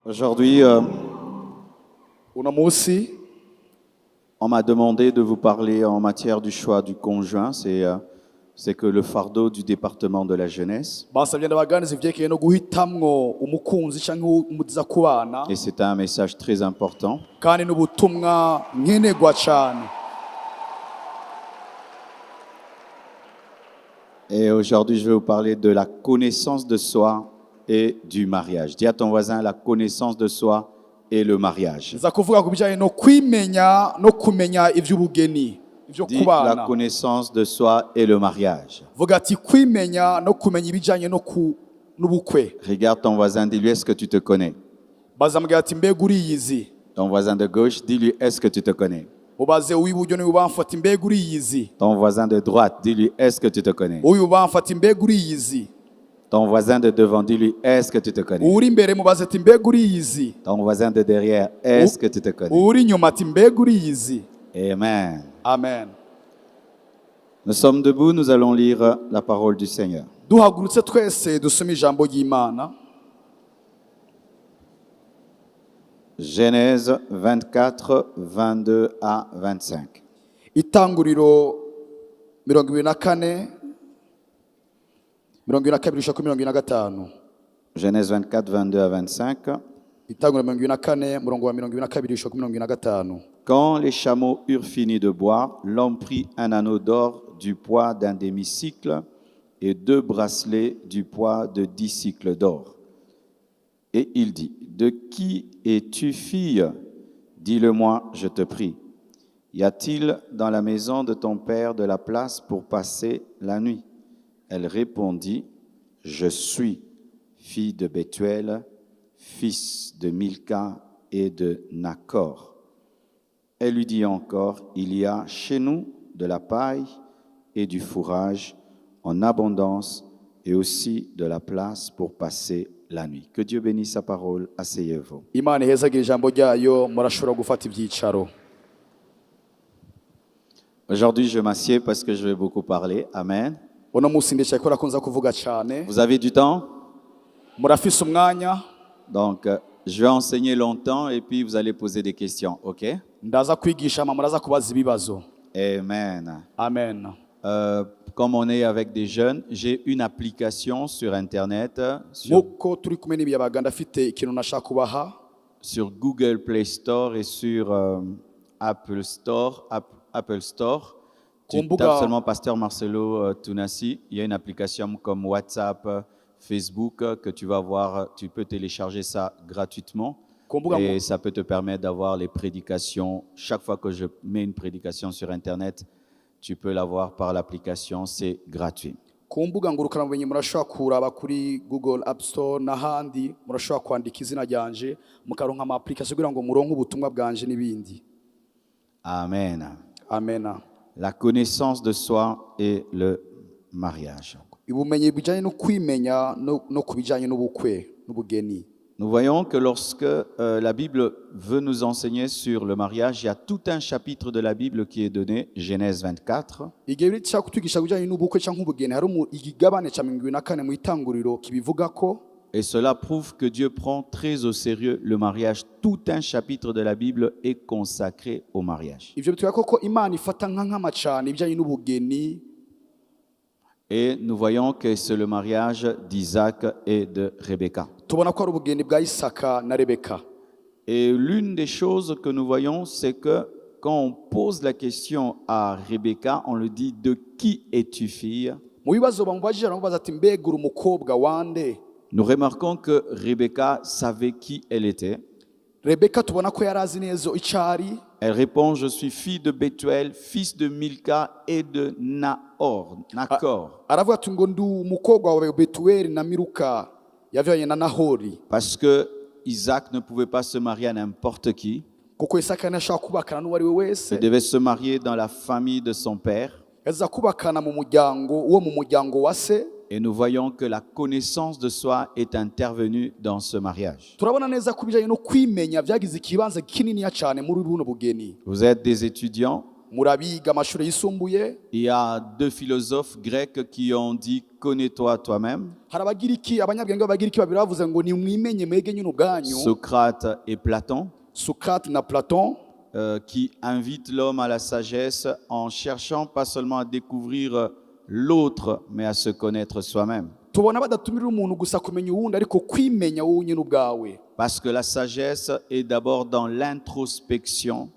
Aujourd'hui, Uno munsi on m'a demandé de vous parler en matière du choix du conjoint. C'est que le fardeau du département de la jeunesse. basabye ndabaganiza ivyerekeye no guhitamwo umukunzi canke umuza kubana Et c'est un message très important. kandi n'ubutumwa nkenerwa cane. Et aujourd'hui, je vais vous parler de la connaissance de soi et du mariage. Dis à ton voisin la connaissance de soi et le mariage. Nza kuvuga ku bijanye no kwimenya no kumenya ivy'ubugeni ivyo Dis la kubana. connaissance de soi et le mariage. Vuga ati kwimenya no kumenya ibijanye n'ubukwe. Regarde ton voisin, dis-lui est-ce que tu te connais. Bazamubwira ati mbega uriyizi. Ton voisin de gauche, dis-lui est-ce que tu te connais. Ubaze uw'iburyo n'uw'ibubamfu ati mbega uriyizi. Ton voisin de droite, dis-lui est-ce que tu te connais. Uw'ibubamfu ati mbega uriyizi. Ton voisin de devant, dis-lui est-ce que tu te connais. Uri imbere mubaze ati mbega uriyizi. Ton voisin de derrière, est-ce que tu te connais. Uri inyuma ati mbega uriyizi. Amen. Amen. Nous sommes debout, nous allons lire la parole du Seigneur. Duhagurutse twese dusome ijambo ry'Imana. Genèse 24, 22 à 25. Itanguriro 24 25. Genèse 24, 22 à 25. Itanguriro 24 murongo wa 25. Quand les chameaux eurent fini de boire, l'homme prit un anneau d'or du poids d'un demi-cycle et 2 bracelets du poids de 10 cycles d'or. Et il dit, de qui es-tu fille? Dis-le-moi, je te prie. Y a-t-il dans la maison de ton père de la place pour passer la nuit? Elle répondit, je suis fille de Bethuel, fils de Milca et de Nacor. Elle lui dit encore, il y a chez nous de la paille et du fourrage en abondance et aussi de la place pour passer la nuit. Que Dieu bénisse sa parole. Asseyez-vous. Imana ihezagire ijambo ryayo murashobora gufata ibyicaro. Aujourd'hui, je m'assieds parce que je vais beaucoup parler. Amen. Uno munsi ndicaye kubera ko nza kuvuga cyane. Vous avez du temps? Murafise umwanya. Donc, je vais enseigner longtemps et puis vous allez poser des questions, ok? Ndaza kwigisha ama muraza kubaza ibibazo. Amen. Amen. Comme on est avec des jeunes, j'ai une application sur Internet, Muko turi kumwe n'ibiyabaga ndafite ikintu nashaka kubaha. Sur Google Play Store et sur Apple Store. Tu tapes seulement Pasteur Marcelo Tounassi. Il y a une application comme WhatsApp, Facebook que tu vas voir. Tu peux télécharger ça gratuitement. Et ça peut te permettre d'avoir les prédications. Chaque fois que je mets une prédication sur Internet, tu peux l'avoir par l'application, c'est gratuit. Ku mbuga ngurukanabumenyi murashobora kuraba kuri Google App Store n'ahandi murashobora kwandika izina ryanje mukaronka ama application kugira ngo muronke ubutumwa bwanje n'ibindi. Amen. Amen. La connaissance de soi et le mariage. Ibumenyi bijanye no kwimenya no kubijanye n'ubukwe n'ubugeni. Nous voyons que lorsque la Bible veut nous enseigner sur le mariage, il y a tout un chapitre de la Bible qui est donné, Genèse 24. Igihe bitsa kutugisha bijanye n'ubukwe canke ubugeni hari igigabane ca 24 mu itanguriro kibivuga ko. Et cela prouve que Dieu prend très au sérieux le mariage. Tout un chapitre de la Bible est consacré au mariage. Ivyo bitwa koko Imana ifata nk'ankama cane bijanye n'ubugeni. Et nous voyons que c'est le mariage d'Isaac et de Rebecca. Tubona ko ari ubugeni bwa Isaka na Rebeka. Et l'une des choses que nous voyons, c'est que quand on pose la question à Rebecca, on lui dit, de qui es-tu fille? Mu bibazo bamubajije aramubaza ati mbega uri umukobwa wande? Nous remarquons que Rebecca savait qui elle était. Rebeka tubona ko yarazi neza icari. Elle répond, je suis fille de Bethuel, fils de Milca et de Nacor. Aravuga ati ngo ndi umukobwa wa Betueli na Miruka yavyanye na Nahori. Parce que Isaac ne pouvait pas se marier à n'importe qui. Kuko Isaka ntashaka kubakana n'uwari we wese. Il devait se marier dans la famille de son père. Yaza kubakana mu muryango wa se. Et nous voyons que la connaissance de soi est intervenue dans ce mariage. Turabona neza kubijanye no kwimenya vyagize ikibanza kinini cyane muri buno bugeni. Vous êtes des étudiants. murabiga amashuri yisumbuye. Il y a deux philosophes grecs qui ont dit « Connais-toi toi-même », Hari abagiriki, abanyabwenge b'abagiriki babiri bavuze ngo nimwimenye mwege nyine ubwanyu. Socrate et Platon, Socrate na Platon, qui invitent l'homme à la sagesse en cherchant pas seulement à découvrir l'autre, mais à se connaître soi-même. tubona badatumirira umuntu gusa kumenya uwundi ariko kwimenya wowe nyine ubwawe. Parce que la sagesse est d'abord dans l'introspection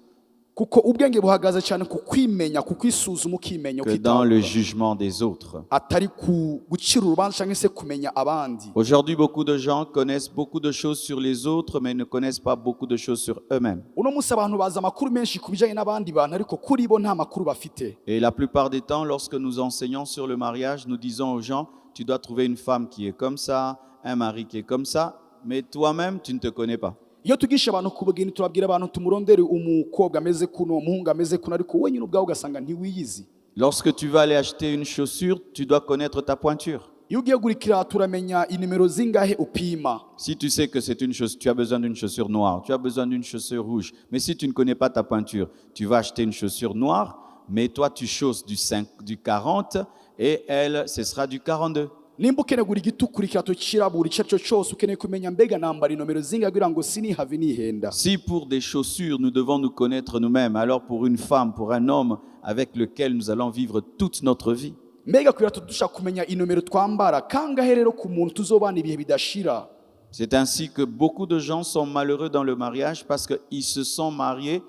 Kuko ubwenge buhagaze cyane ku kwimenya, ku kwisuzuma ukimenya que dans le ukitanga, jugement des autres. atari ku gucira urubanza cyangwa se kumenya abandi. Aujourd'hui, beaucoup de gens connaissent beaucoup de choses sur les autres, mais ne connaissent pas beaucoup de choses sur eux-mêmes. Uno munsi abantu bazi amakuru menshi ku bijyanye n'abandi bantu ariko kuri bo nta makuru bafite. Et la plupart des temps, lorsque nous enseignons sur le mariage, nous disons aux gens, tu dois trouver une femme qui est comme ça, un mari qui est comme ça, mais toi-même, tu ne te connais pas. Iyo tugisha abantu ku bugeni turabwira abantu tumurondere umukobwa ameze kuno, umuhungu ameze kuno, ariko wenyine ubwawe ugasanga ntiwiyizi. Lorsque tu vas aller acheter une chaussure, tu dois connaître ta pointure. Iyo ugiye gura ikirato uramenya inimero zingahe upima. Si tu sais que c'est une chaussure, tu as besoin d'une chaussure noire, tu as besoin d'une chaussure rouge. Mais si tu ne connais pas ta pointure, tu vas acheter une chaussure noire, mais toi tu chausses du 40 et elle, ce sera du 42. Nimba ukeneye gura igitukura, ikirato kirabura, icyo aricyo cyose ukeneye kumenya mbega nambara inomero zingahe kugira ngo sinihave nihenda. Si pour des chaussures, nous devons nous connaître nous-mêmes, alors pour une femme, pour un homme avec lequel nous allons vivre toute notre vie, Mbega ku birato dushaka kumenya inomero twambara, kangahe rero ku muntu tuzobana ibihe bidashira. c'est ainsi que beaucoup de gens sont malheureux dans le mariage parce qu'ils se sont mariés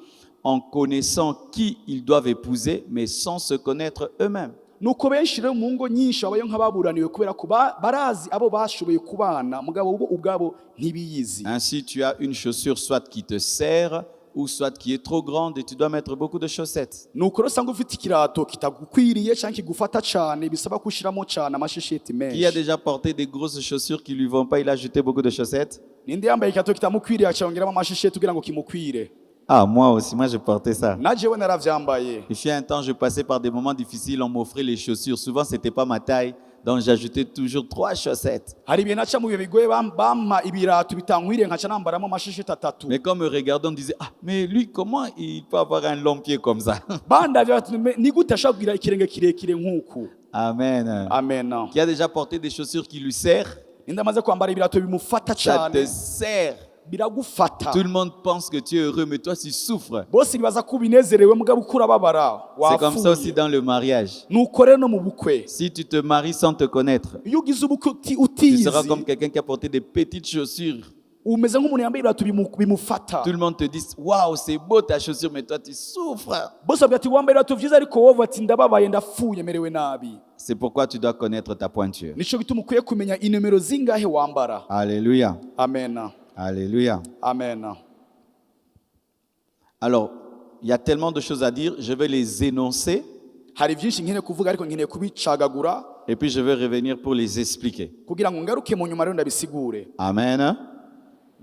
en connaissant qui ils doivent épouser, mais sans se connaître eux-mêmes. Nuko benshi rero mu ngo nyinshi babayo nk'ababuraniwe kubera ko barazi abo bashoboye kubana mugabo bo ubwabo ntibiyizi. Ainsi, tu as une chaussure soit qui te sert, ou soit qui est trop grande et tu dois mettre beaucoup de chaussettes. Nuko rero usanga ufite ikirato kitagukwiriye cyangwa kigufata cyane, bisaba kushiramo cyane amashesheti Qui a menshi. déjà porté des grosses chaussures qui lui vont pas, il a jeté beaucoup de chaussettes? Ninde yambaye ikirato kitamukwiriye acyongeramo amashesheti kugira ngo kimukwire? Ah, moi aussi, moi je portais ça. Na jewe naravyambaye. Il fut un temps, je passais par des moments difficiles, on m'offrait les chaussures. Souvent, c'était pas ma taille, donc j'ajoutais toujours 3 chaussettes. Hari ibihe naca mu bihe bigoye bampa ibirato bitankwiriye nkaca nambaramo amashesheti atatu. Mais comme me regardant, on disait, ah, mais lui, comment il peut avoir un long pied comme ça? Bandavye bati ni gute ashobora kugira ikirenge kirekire nk'uku? Amen. Amen. Qui a déjà porté des chaussures qui lui serrent? Ninde amaze kwambara ibirato bimufata Ça te cyane, sert. biragufata. Tout le monde pense que tu es heureux, mais toi, tu souffres. Bose bibaza ko ubinezerewe mugabo ukura babara C'est comme ça aussi wafuye. dans le mariage. Nuko rero no mu bukwe Si tu te maries sans te connaître, iyo ugize ubukwe tu utiyizi seras comme quelqu'un qui a porté des petites chaussures. umeze nk'umuntu yambaye ibirato bimufata. Tout le monde te dit, waouh, c'est beau ta chaussure, mais toi, tu souffres. Bose bavuga ati wambaye ibirato vyiza ariko wowe ati ndababaye ndafuye merewe nabi. C'est pourquoi tu dois connaître ta pointure. Nico gituma ukwiye kumenya inomero zingahe wambara. Alléluia. Amen. Alléluia. Amen. Alors, il y a tellement de choses à dire, je vais les énoncer Hari byinshi nkeneye kuvuga ariko nkeneye kubicagagura et puis je vais revenir pour les expliquer. kugira ngo ngaruke mu nyuma rero ndabisigure. Amen.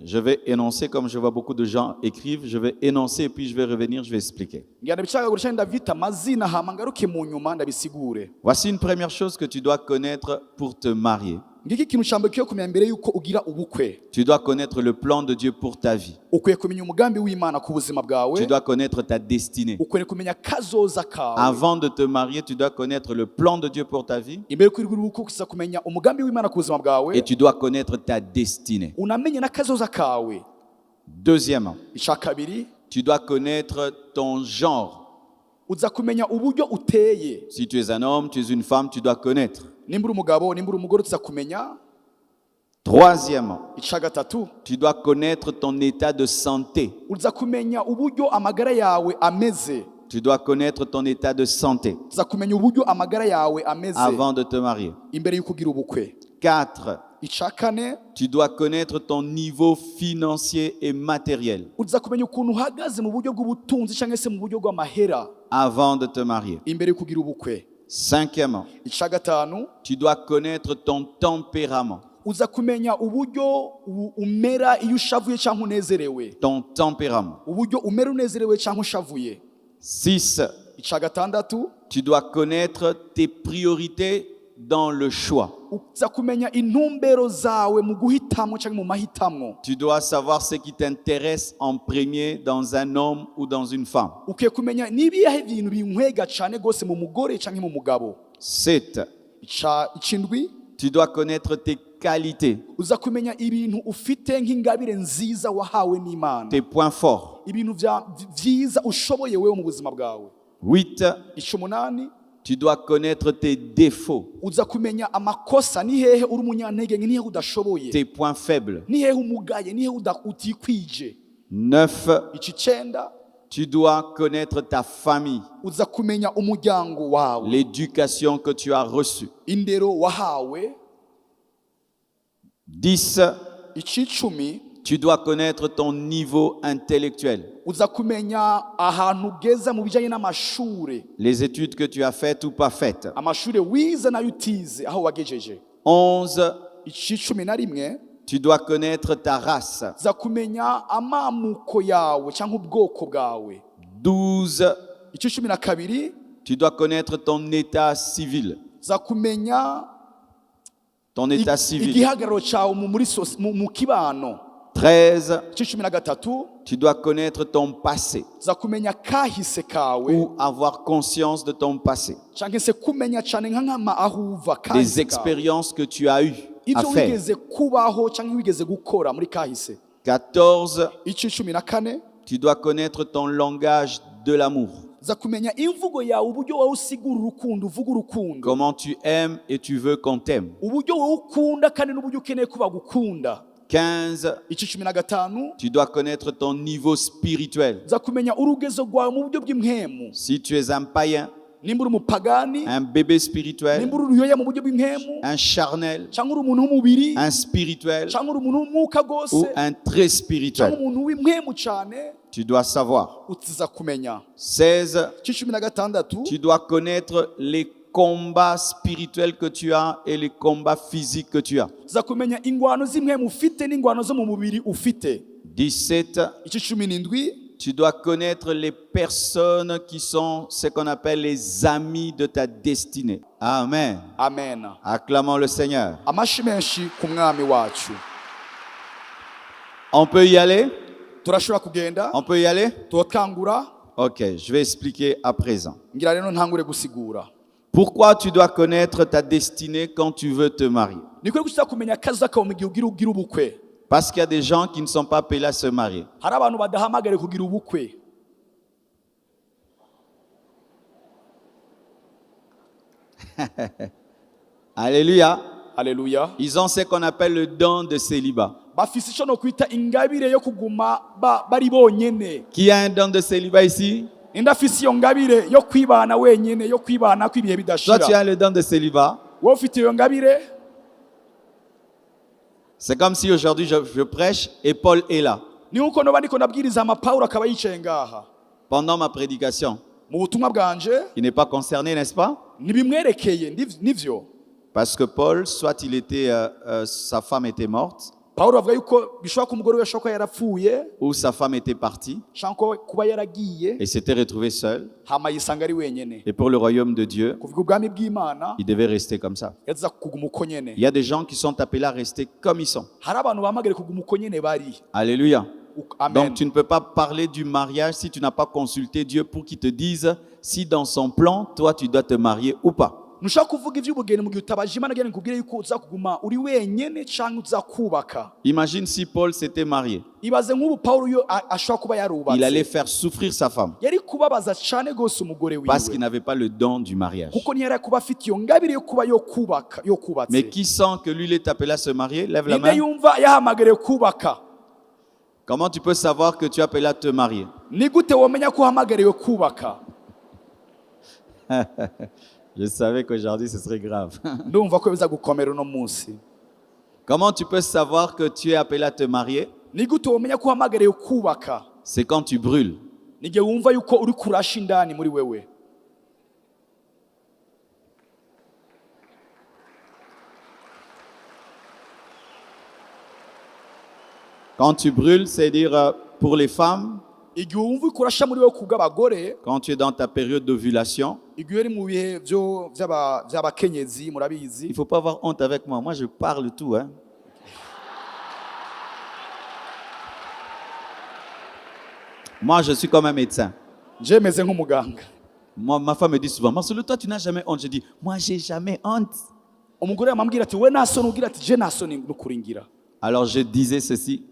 Je vais énoncer comme je vois beaucoup de gens écrivent, je vais énoncer et puis je vais revenir, je vais expliquer. Ngenda bicagagura cyane ndavyita amazina hama ngaruke mu nyuma ndabisigure. Voici une première chose que tu dois connaître pour te marier. Ngiki kintu cyambe kiyo kumenya mbere yuko ugira ubukwe. Tu dois connaître le plan de Dieu pour ta vie. Ukwiye kumenya umugambi w'Imana ku buzima bwawe. Tu dois connaître ta destinée. Ukwiye kumenya kazoza kawe. Avant de te marier, tu dois connaître le plan de Dieu pour ta vie Imbere kuri ubukwe kuza kumenya umugambi w'Imana ku buzima bwawe. et tu dois connaître ta destinée. Unamenye na kazoza kawe. Deuxièmement, Icya kabiri tu dois connaître ton genre. uza kumenya uburyo uteye. Si tu es un homme, tu es une femme, tu dois connaître. Nimba uri umugabo, nimba uri umugore uza kumenya. Troisièmement, Icya gatatu tu dois connaître ton état de santé. uza kumenya uburyo amagara yawe ameze. Tu dois connaître ton état de santé Uza kumenya uburyo amagara yawe ameze avant de te marier. imbere y'uko ugira ubukwe. 4. Icya kane Tu dois connaître ton niveau financier et matériel uza kumenya ukuntu uhagaze mu buryo bw'ubutunzi cyangwa se mu buryo bw'amahera avant de te marier. imbere y'uko ugira ubukwe. 5. Icya gatanu Tu dois connaître ton tempérament. uza kumenya uburyo umera iyo ushavuye cyangwa unezerewe. Ton tempérament. Uburyo umera unezerewe cyangwa ushavuye. 6. Icya gatandatu Tu dois connaître tes priorités dans le choix. uza kumenya intumbero zawe mu guhitamwo cyangwa mu mahitamwo. Tu dois savoir ce qui t'intéresse en premier dans un homme ou dans une femme. Ukiye kumenya nibiyahe ibintu binkwega cyane gose mu mugore cyangwa mu mugabo. 7. Icindwi, Tu dois connaître tes qualités, uza kumenya ibintu ufite nk'ingabire nziza wahawe n'Imana, tes points forts. ibintu vyiza ushoboye wewe mu buzima bwawe. 8. Icumunani, Tu dois connaître tes défauts, uza kumenya amakosa ni hehe uri umunyantege, ni hehe udashoboye, tes points faibles. ni hehe umugaye, ni hehe utikwije. 9. Icenda, Tu dois connaître ta famille, uza kumenya umuryango wawe, l'éducation que tu as reçue. indero wahawe. 10. Icicumi, Tu dois connaître ton niveau intellectuel, uza kumenya ahantu ugeza mu bijanye n'amashure, les études que tu as faites ou pas faites. amashure wize nayo utize aho wagejeje. 11. Icicumi na rimwe, Tu dois connaître ta race. uza kumenya amamuko yawe cyangwa ubwoko bwawe. 12. Icicumi na kabiri, Tu dois connaître ton état civil. uza kumenya Ton état civil. igihagararo cyawe mu kibano. 13. Icicumi na gatatu, Tu dois connaître ton passé uza kumenya kahise kawe ou avoir conscience de ton passé, cyangwa se kumenya cyane nk'ama ahuva des kahise kawe, expériences que tu as eues à ibyo faire. wigeze kubaho cyangwa wigeze gukora muri kahise. 14. Icicumi na kane, Tu dois connaître ton langage de l'amour, uza kumenya imvugo yawe, uburyo wowe usigura urukundo, uvuga urukundo, comment tu aimes et tu veux qu'on t'aime. uburyo wowe ukunda kandi n'uburyo ukeneye ko bagukunda. 15. Icicumi na gatanu, Tu dois connaître ton niveau spirituel. uza kumenya urugezo rwawe mu buryo bw'impwemu, Si tu es un païen, nimba uri umupagani, un bébé spirituel, nimba uri uruyoya mu buryo bw'impwemu, un charnel, cyangwa uri umuntu w'umubiri, un spirituel cyangwa uri umuntu w'umwuka ou gose, un très cyangwa spirituel, umuntu w'impwemu cyane, tu dois savoir. utiza kumenya. 16. Icicumi na gatandatu, Tu dois connaître les combats spirituels que tu as et les combats physiques que tu as. uza kumenya ingwano z'impwemu ufite n'ingwano zo mu mubiri ufite. 17. Icicumi n'indwi, Tu dois connaître les personnes qui sont ce qu'on appelle les amis de ta destinée. Amen. amen. Acclamons le Seigneur. Amashi menshi ku mwami wacu. On peut y aller? Turashobora kugenda On peut y aller? tukangura. Ok, je vais expliquer à présent. Ngira rero ntangure gusigura. Pourquoi tu dois connaître ta destinée quand tu veux te marier? Niko gusa kumenya kaza kawe mu gihe ugira ubukwe. Parce qu'il y a des gens qui ne sont pas appelés à se marier. Hari abantu badahamagare kugira ubukwe. Alléluia. Haleluya. Ils ont ce qu'on appelle le don de célibat. Bafise ico no kwita ingabire yo kuguma bari bonyene. Qui a un don de célibat ici? Indafise iyo ngabire yo kwibana wenyene, yo kwibana kw'ibihe Toi, tu bidashira. as le don de célibat. Wowe ufite iyo ngabire. C'est comme si aujourd'hui je prêche et Paul est là. Ni uko no bandiko nabwiriza ama Paulo akaba yicaye ngaha. Pendant ma prédication, Mu butumwa bwanje il n'est pas concerné, n'est-ce pas? nibimwerekeye nivyo. Parce que Paul, soit sa femme était morte, Paulo avuga yuko bishobora ko umugore we ashobora kuba yarapfuye ou sa femme était partie cyangwa kuba yaragiye et s'était retrouvé seul. hama yisanga ari wenyene. Et pour le royaume de Dieu, Kuvuga ubwami bw'Imana il devait rester comme ça. yaza kuguma uko nyene. Il y a des gens qui sont appelés à rester comme ils sont. Hari abantu bahamagare kuguma uko nyene bari. Alléluia. Amen. Donc tu ne peux pas parler du mariage si tu n'as pas consulté Dieu pour qu'il te dise si dans son plan, toi tu dois te marier ou pas. Nushaka kuvuga ivy'ubugeni mu gihe utabaje Imana gene kubwire yuko uza kuguma uri wenyene canke uza kubaka. Imagine si Paul s'était marié. Ibaze nk'ubu Paulo yo ashobora kuba Il yarubatse. allait faire souffrir sa femme Yari kubabaza cane gose umugore parce qu'il wiwe. n'avait pas le don du mariage. Kuko ntiyari kuba afite iyo ngabire yo kuba yo kubaka, yo kubatse. Mais qui sent que lui il est appelé à se marier? Lève la Ninde main. yumva yahamagare kubaka? Comment tu peux savoir que tu es appelé à te marier? Ni gute womenya ko uhamagariwe kubaka? Je savais qu'aujourd'hui ce serait grave. Ndumva ko biza gukomera uno munsi. Comment tu peux savoir que tu es appelé à te marier? Ni gute womenya ko uhamagariwe kubaka? C'est quand tu brûles. Ni gihe wumva yuko uri kurasha indani muri wewe. Quand tu brûles, c'est-à-dire pour les femmes, Igihe wumva uri kurasha muri wewe kubw'abagore, quand tu es dans ta période d'ovulation, igihe uri mu bihe by'abakenyezi murabizi Il ne faut pas avoir honte avec moi. Moi, je parle tout. Hein. Moi, je suis comme un médecin. je meze nk'umuganga. Moi, ma femme me dit souvent, Marcelo, toi, tu n'as jamais honte. Je dis, moi, j'ai jamais honte. Umugore yamambwira ati we nta soni ugira ati je nta soni n'ukuri ngira. Alors, je disais ceci.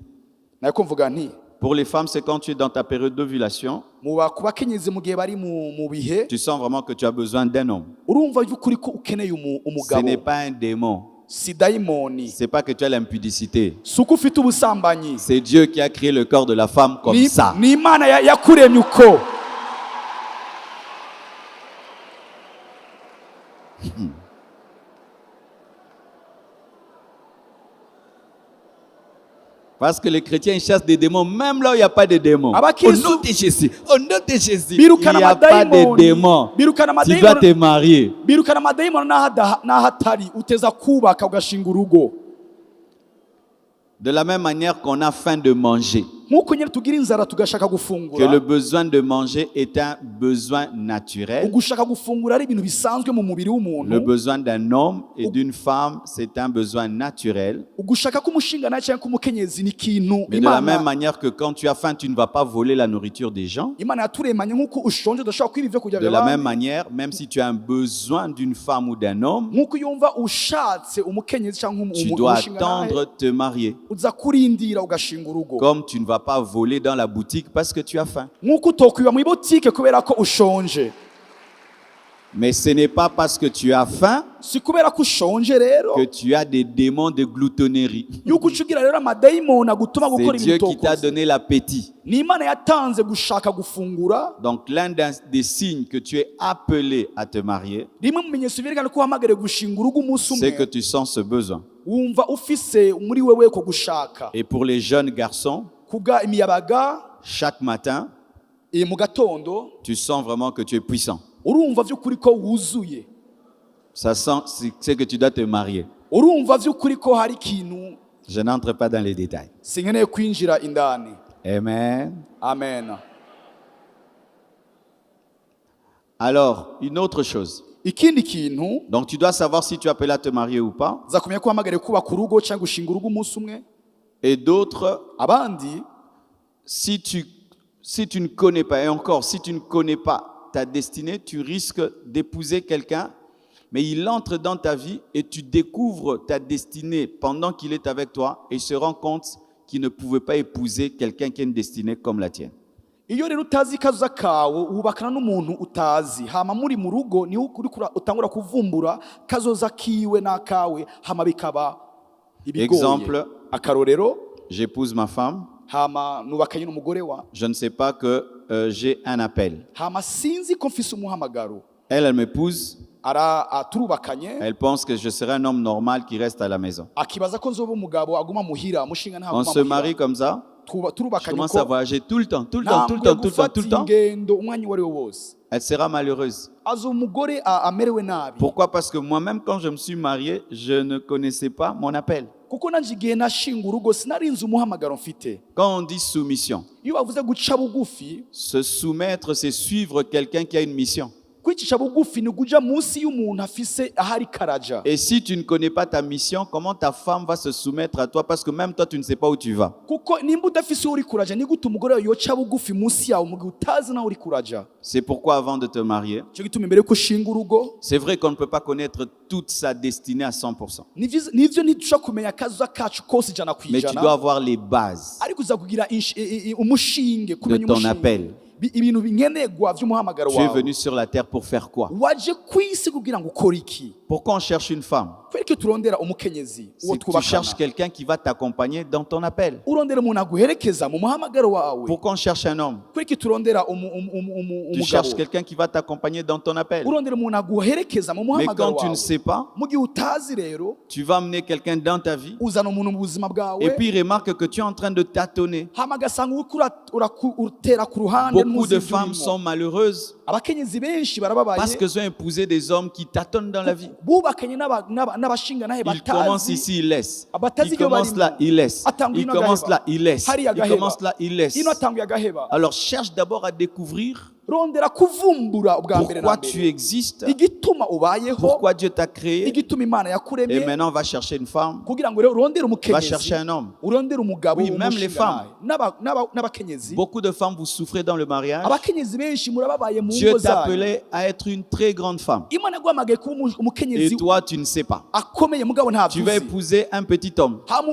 Nako mvuga nti Pour les femmes, c'est quand tu es dans ta période d'ovulation, ku bakenyezi mu gihe bari mu bihe tu sens vraiment que tu as besoin d'un homme. urumva y'ukuri ko ukeneye Ce umugabo. n'est pas un démon. Si dayimoni Ce n'est pas que tu as l'impudicité. si uko ufite ubusambanyi C'est Dieu qui a créé le corps de la femme comme ça. ni Imana yakuremye uko. Parce que les chrétiens ils chassent des démons, même là où il n'y a pas de démons. Au nom de Jésus, au nom de Jésus, il n'y a pas de démons. Tu dois te marier. Birukana amadayimoni n'aho atari uteza kubaka ugashinga urugo. De la même manière qu'on a faim de manger, Nk'uko nyine tugira inzara tugashaka que le gufungura, besoin de manger est un besoin naturel. ugushaka gufungura ari ibintu bisanzwe mu mubiri Le w'umuntu. besoin d'un homme et d'une femme, c'est un besoin naturel. Ugushaka k'umushingana cyangwa k'umukenyezi ni ikintu Mais de la même Imana manière que quand tu as faim, tu ne vas pas voler la nourriture des gens. Imana yaturemanye nk'uko ushonje udashobora kwiba ibyo kurya De la même by'abandi. manière, même si tu as un besoin d'une femme ou d'un homme, Nk'uko yumva ushatse umukenyezi cyangwa tu dois umushingana attendre te marier. uza kurindira ugashinga urugo. Comme tu ne vas pas voler dans la boutique parce que tu as faim. Nk'uko utokwiba mu ibotike kubera ko ushonje. Mais ce n'est pas parce que tu as faim Si kubera ko ushonje rero que tu as des démons de gloutonnerie. yuko ucugira rero amadayimoni agutuma C'est gukora Dieu ibintu qui t'a utokoze. donné l'appétit. Ni Imana yatanze gushaka gufungura. Donc l'un des signes que tu es appelé à te marier, Rimwe mu bimenyetso byerekana ko uhamagariwe gushinga urugo umunsi c'est que umwe, tu sens ce besoin. wumva ufise muri wewe ko gushaka. Et pour les jeunes garçons, Kuga imiyabaga chaque matin, mu gatondo tu sens vraiment que tu es puissant. urumva vy'ukuri ko wuzuye. Ça sent, c'est que tu dois te marier. Urumva vy'ukuri ko hari ikintu Je n'entre pas dans les détails. sinkeneye kwinjira indani. Amen. Amen. Alors, une autre chose. Ikindi kintu Donc, tu dois savoir si tu es appelé à te marier ou pas. za kumenya ko uhamagariwe kubaka urugo cyangwa gushinga urugo umunsi umwe. Et d'autres, Abandi si tu ne connais pas, et encore, si tu ne connais pas ta destinée, tu risques d'épouser quelqu'un, mais il entre dans ta vie et tu découvres ta destinée pendant qu'il est avec toi et il se rend compte qu'il ne pouvait pas épouser quelqu'un qui a une destinée comme la tienne. iyo rero utazi kaza kawe ubakana n'umuntu utazi hama muri mu rugo ni utangura kuvumbura kazoza kiwe n'akawe hama bikaba ibigoye. Exemple, Akarorero j'épouse ma femme, hama nubakanye n'umugore wa je ne sais pas que j'ai un appel. hama sinzi ko mfise umuhamagaro. Elle m'épouse, Turubakanye elle pense que je serai un homme normal qui reste à la maison. akibaza ko nzoba umugabo aguma muhira mushinga nta On se marie comme ça, je turubakanye commence à ko voyager tout le temps, tout le temps, tout le temps, tout le temps, tout le temps. ingendo umwanya wari wose Elle sera malheureuse. azo umugore amerewe nabi. Pourquoi? Parce que moi-même, quand je me suis marié, je ne connaissais pas mon appel. Kuko nanje igihe nashinga urugo sinarinze umuhamagaro mfite. Quand on dit soumission, Iyo bavuze guca bugufi, se soumettre, c'est suivre quelqu'un qui a une mission. kwicisha bugufi ni kuja munsi y'umuntu afise ahari karaja. Et si tu ne connais pas ta mission, comment ta femme va se soumettre à toi? Parce que même toi, tu ne sais pas où tu vas. Kuko nimba udafise uri kuraja ni gute umugore wawe yoca bugufi munsi yawe mu gihe utazi naho uri kuraja. C'est pourquoi avant de te marier, Cyo gituma imbere ko ushinga urugo c'est vrai qu'on ne peut pas connaître toute sa destinée à 100%. nivyo ntidushobora kumenya akaza kacu kose ijana Mais tu dois kwijana, avoir les bases ariko uza kugira umushinge de kumenya ton umushinge appel. ibintu binkenegwa vy'umuhamagaro Tu es wawe. venu sur la terre pour faire quoi? Waje kwisi kugira ngo ukore iki? Pourquoi on cherche une femme? Kwereke turondera umukenyezi uwo C'est que tu cherches twubakana. quelqu'un qui va t'accompagner dans ton appel. Urondera umuntu aguherekeza mu muhamagaro wawe. Pourquoi on cherche un homme? Kwereke turondera Tu cherches umugabo. quelqu'un qui va t'accompagner dans ton appel. Urondera umuntu aguherekeza mu Mais muhamagaro quand tu ne wawe. sais pas, Mu gihe utazi rero tu vas amener quelqu'un dans ta vie uzana umuntu mu buzima bwawe, et puis remarque que tu es en train de tâtonner. hama agasanga uriko utera ku ruhande Beaucoup de n'umuzi femmes urimo. sont malheureuses Abakenyezi benshi parce barababaye qu'elles ont épousé des hommes qui tâtonnent dans la vie. bubakanye n'abashinga nahe Ils commencent batazi. ici, ils laissent. Abatazi Ils ibyo commencent barimo. là, ils laissent. Atanga Ils ino commencent agaheba. là, ils laissent. Hariya Ils agaheba. commencent là, ils laissent. Ino atanguye agaheba. Alors cherche d'abord à découvrir rondera kuvumbura ubwa mbere na pourquoi tu mbere existes, igituma ubayeho, pourquoi Dieu t'a créé. igituma Imana Et yakuremye, maintenant, va chercher une femme, kugira ngo rero urondere va chercher umukenyezi, un homme. urondere umugabo Oui, même les femmes. n'abakenyezi. Beaucoup de femmes, vous souffrez dans le mariage. Abakenyezi benshi murababaye mu Dieu ngo zanyu. t'appelait à être une très grande femme. Imana yaguhamagaye kuba Et umukenyezi toi, tu ne sais pas. akomeye mugabo ntabyo Tu vas uzi. épouser un petit homme Hama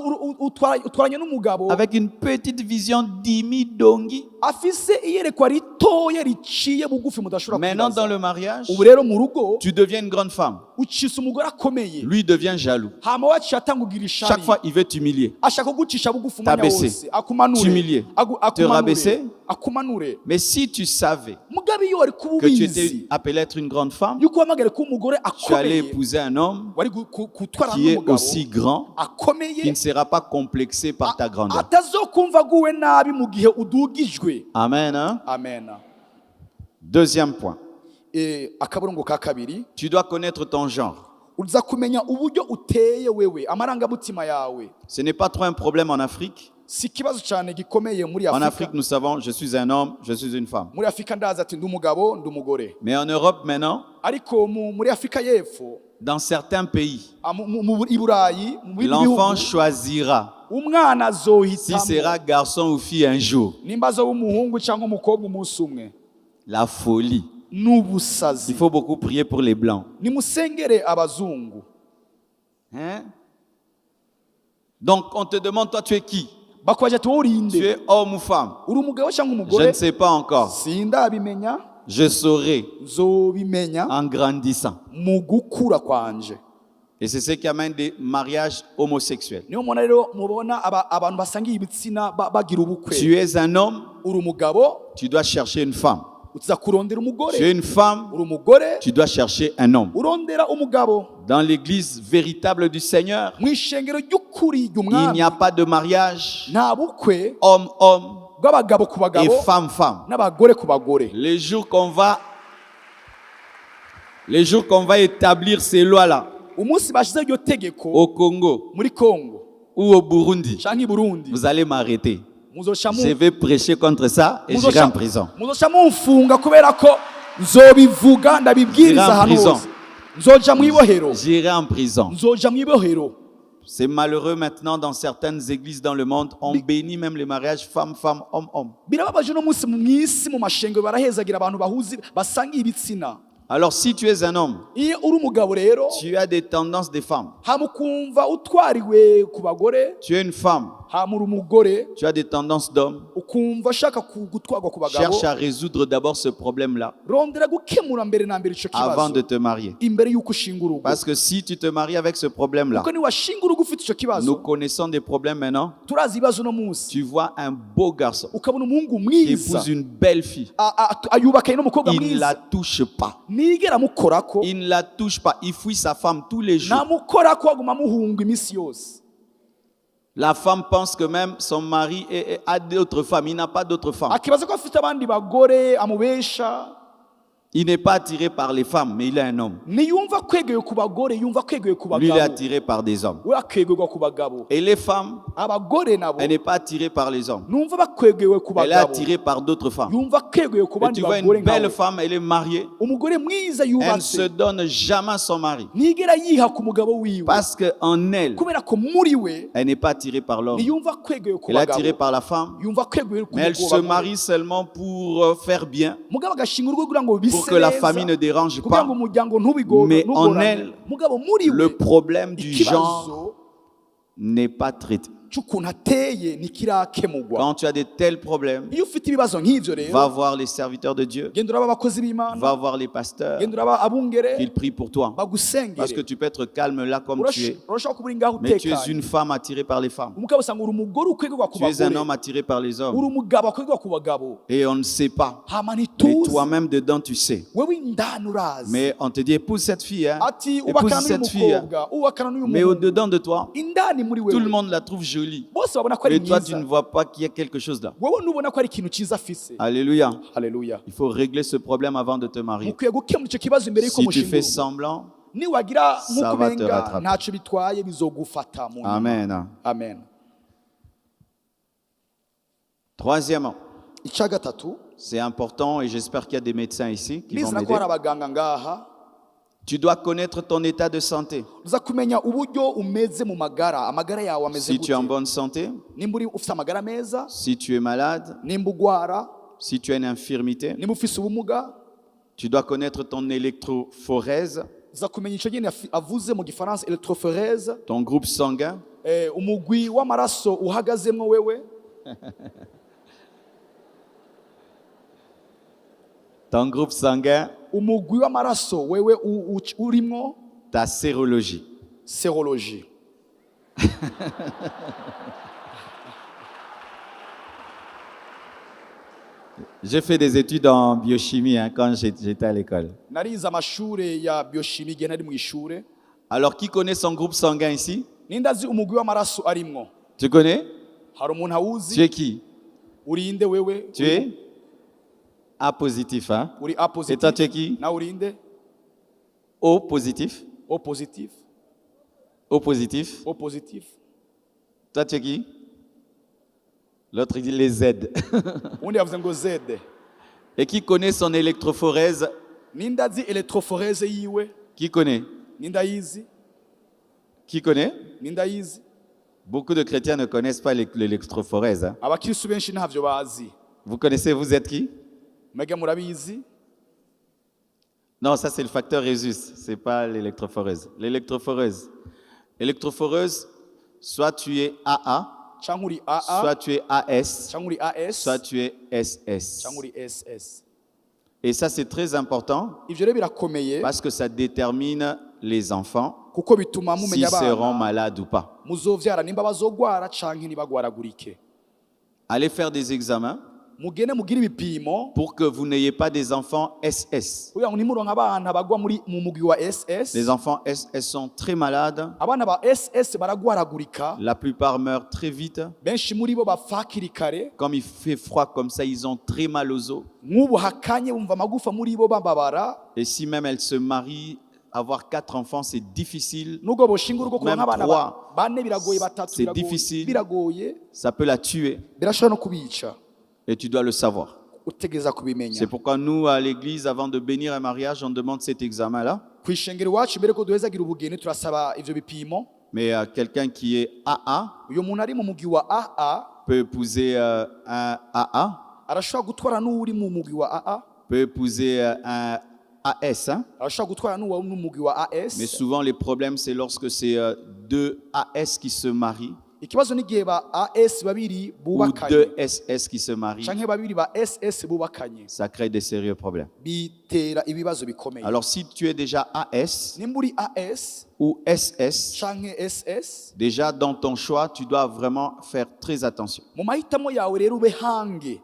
utwaranye n'umugabo avec une petite vision d'Imi Dongi. afise iyerekwa ritoya riciye bugufi mudashobora Maintenant, dans kwibaza. le mariage, Ubu rero mu rugo tu deviens une grande femme. ucisa umugore akomeye, Lui devient jaloux. hama waciye atanga ugira Chaque ishari, fois, il veut t'humilier. ashaka kugucisha bugufi umwanya T'abaisser, wose, akumanure, t'humilier, te rabaisser. akumanure. Mais si tu savais Mugabe iyo wari kuba que tu ubizi étais appelé à être une grande femme, yuko uhamagare kuba umugore tu allais akomeye, épouser un homme wari gutwara qui est n'umugabo aussi grand, qui akomeye, ne sera pas complexé par ta grandeur. atazokumva aguwe nabi mu gihe udugijwe. Amen. Hein? Amen. Deuxième point. Akaburungu ka kabiri, Tu dois connaître ton genre. uza kumenya uburyo uteye wewe, amarangamutima yawe. Ce n'est pas trop un problème en Afrique. Si ikibazo cyane gikomeye muri En Afurika. Afrique, nous savons, je suis un homme, je suis une femme. Muri Afurika ndaza ati ndi umugabo ndi umugore. Mais en Europe maintenant, Ariko muri Afurika y'Epfo, dans certains pays, i Burayi, mu bindi l'enfant bihugu, choisira umwana s'il azohitamo sera garçon ou fille un jour. nimba azoba umuhungu cyangwa umukobwa umunsi umwe. La folie. Il N'ubusazi. faut beaucoup prier pour les blancs. Nimusengere abazungu. Hein? Donc on te demande, toi tu es qui? Bakwaje ati wowe Tu urinde? es homme ou femme? Uri umugabo cyangwa Je umugore? ne sais pas encore. Sindabimenya, Je saurai nzobimenya en grandissant. mu gukura kwanje. Et c'est ce qui amène des mariages homosexuels. Niyo mubona rero mubona abantu basangiye ibitsina bagira ubukwe. Tu es un homme, Uri umugabo, tu dois chercher une femme. uza kurondera Tu umugore. es une femme, Uri umugore, tu dois chercher un homme. urondera umugabo. Dans l'église véritable du Seigneur, Mu ishengero ry'ukuri il n'y ry'umwami a pas de mariage nta bukwe homme-homme bw'abagabo ku et bagabo femme-femme. n'abagore ku bagore. Les jours qu'on va établir ces lois-là Umunsi bashize iryo tegeko au Congo muri Kongo ou au Burundi, canke i Burundi, vous allez m'arrêter. muzoca Je vais prêcher contre ça et j'irai en prison. mumfunga kubera ko nzobivuga ndabibwiriza J'irai en ahantu prison. hose. Nzoja mu ibohero, J'irai en prison. nzoja mu ibohero. C'est malheureux maintenant dans certaines églises dans le monde, on bénit même les mariages femme-femme, homme-homme. Birababaje no munsi mu isi mu mashengero barahezagira abantu basangiye ibitsina. Alors si tu es un homme, Iyo uri umugabo rero tu as des tendances des femmes. hamukumva utwariwe ku bagore, Tu es une femme, hamura umugore tu as des tendances d'homme. ukumva ashaka gutwarwa ku bagabo. Cherche à résoudre d'abord ce problème-là Rondera gukemura mbere na mbere ico avant de kibazo te marier. imbere y'uko ushinga urugo. Parce que si tu te maries avec ce problème-là, Kuko niwashinga urugo ufite ico nous kibazo, connaissons des problèmes maintenant. turazi ibibazo no munsi, Tu vois un beau garçon ukabona umuhungu qui mwiza épouse une belle fille. ayubakaye n'umukobwa Il ne la mwiza, touche pas. nigera amukorako, Il ne la touche pas. Il fuit sa femme tous les jours. namukorako aguma amuhunga iminsi yose. La femme pense que même son mari a d'autres femmes. Il n'a pas d'autres femmes. Akibaza ko afite abandi bagore amubesha. Il n'est pas attiré par les femmes, mais il est un homme. Niyumva kwegeye ku bagore, yumva kwegeye ku Lui, il est bagabo. attiré par des hommes. We akegerwa ku bagabo. Et les femmes, Abagore nabo elle n'est pas attirée par les hommes. numva bakwegewe ku Elle est bagabo. attirée par d'autres femmes. Yumva kwegeye ku Et bandi tu vois bagore une belle nkawe. femme, elle est mariée. Umugore mwiza Elle ne yubatse se donne jamais à son mari. nigera yiha ku mugabo wiwe. Parce qu'en elle, Kubera ko muri we elle n'est pas attirée par l'homme. niyumva kwegeye ku Elle est attirée bagabo. par la femme. Yumva kwegeye ku Mais elle se bagabo. marie seulement pour faire bien, Mugabo agashinga urugo kugira ngo pour que la famille ne dérange kugira pas. ngo umuryango ntubigore. Mais en elle, mugabo muri we Le problème du genre ikibazo n'est pas traité. cy'ukuntu ateye ntikirakemurwa. Quand tu as de tels problèmes, Iyo ufite ibibazo nk'ivyo rero, va voir les serviteurs de Dieu, genda uraba abakozi b'Imana, va voir les pasteurs, genda uraba abungere qu'ils prient pour toi. Parce bagusengere. que tu peux être calme là comme tu es. Urashobora kuba uri ngaho Mais tu es utekanye. une femme attirée par les femmes. Umugabo usanga uri umugore ukwegerwa ku Tu es un bagore, homme attiré par les uri hommes. umugabo akwegerwa ku bagabo. Et on ne sait pas. Hama Mais ntituzi, toi-même dedans, tu sais. wewe indani urazi. Mais on te dit, épouse cette fille. Hein. Ati Épouse ubakana n'uyu cette fille. Hein. mukobwa, ubakana n'uyu Mais muhungu. au-dedans de toi, Indani muri tout le wewe monde la trouve jolie. bose babona ko ari Et toi, tu mwiza. ne vois pas qu'il y a quelque chose là. Wewe ntubona ko ari ikintu cyiza afise. Alléluia. Haleluya. Il faut régler ce problème avant de te marier. Mukwiye gukemura icyo kibazo imbere y'uko Si tu mushinga fais urugo. semblant, Niwagira Ça nk'uko va te umenga rattraper. ntacyo bitwaye bizogufata mu nyuma. amen. Amen. Troisièmement, Icya gatatu, c'est important et j'espère qu'il y a des médecins ici qui vont ndizera ko m'aider. hari abaganga ngaha Tu dois connaître ton état de santé. uza kumenya uburyo umeze mu amagara yawe ameze Si tu es en gute bonne santé, nimba ufite amagara meza si tu es malade, nimba ugwara si tu as une infirmité, nimba ufise ubumuga tu dois connaître ton électrophorèse, uza kumenya icyo nyine avuze mu gifaransa electrophorèse ton groupe sanguin, umugwi w'amaraso uhagazemo wewe ton groupe sanguin, umugwi w'amaraso wewe urimo ta sérologie. serologie. J'ai fait des études en biochimie quand j'étais à l'école. Narize amashure ya biochimie igihe nari mu ishure. Alors, qui connaît son groupe sanguin ici? Nindazi umugwi w'amaraso arimwo. Tu connais? Hari umuntu Tu awuzi? es qui? Urinde wewe? Tu es A positif, hein? Uri A Et positif. toi, tu es qui? Na urinde? O positif. O positif. O positif. O positif. Toi, tu es qui? L'autre, il dit les Z. Undi yavuze ngo Z. Et qui connaît son électrophorèse? Nindazi electrophorèse yiwe? Qui connaît? Nindayizi? Qui connaît? Nindayizi? Beaucoup de chrétiens ne connaissent pas l'électrophorèse. Hein? Abakristo benshi ntavyo bazi. Vous connaissez, vous êtes qui? Mwebwe murabizi? Non, ça c'est le facteur Rhésus, c'est pas l'électrophorèse. L'électrophoreuse, soit tu es AA, Canke uri AA? soit tu es AS, Canke uri AS? soit tu es SS. Canke uri SS? Et ça c'est très important Ivyo rero birakomeye parce que ça détermine les enfants kuko bituma s'ils mumenya seront abana malades ou pas. muzovyara nimba bazogwara canke ntibagwaragurike. Allez faire des examens Mugende mugire ibipimo pour que vous n'ayez pas des enfants SS. kugira ngo nimuronka abana bagwa mu mugwi wa SS. Les enfants SS sont très malades, Abana ba SS baragwaragurika, la plupart meurent très vite. benshi muri bo bapfa hakiri kare. Comme il fait froid comme ça, ils ont très mal aux os. Nk'ubu hakanye bumva amagufa muri bo bababara. Et si même elles se marient, avoir 4 enfants, c'est difficile. Nubwo boshinga urugo Même kuronka abana trois. bane biragoye, batatu C'est biragoye, difficile. biragoye, Ça peut la tuer birashobora no kubica. et tu dois le savoir. Utegereza kubimenya. C'est pourquoi nous, à l'église, avant de bénir un mariage, on demande cet examen-là. Kwishengera iwacu mbere ko duhezagira ubugeni turasaba ivyo bipimo. Mais quelqu'un qui est AA Uyo muntu ari mu mugwi wa AA peut épouser un AA, arashobora gutwara n'uri mu mugwi wa AA, peut épouser un AS. Hein? arashobora gutwara n'uwa mu mugwi wa AS. Mais souvent, les problèmes, c'est lorsque c'est 2 AS qui se marient Ikibazo ni gihe ba AS babiri ou bubakanye 2 SS qui se marient. canke babiri ba SS bubakanye, Ça crée des sérieux problèmes. bitera ibibazo bikomeye. Alors, si tu es déjà AS Nimba uri AS ou SS, canke SS, déjà dans ton choix, tu dois vraiment faire très attention. mu mahitamo yawe rero ube hange.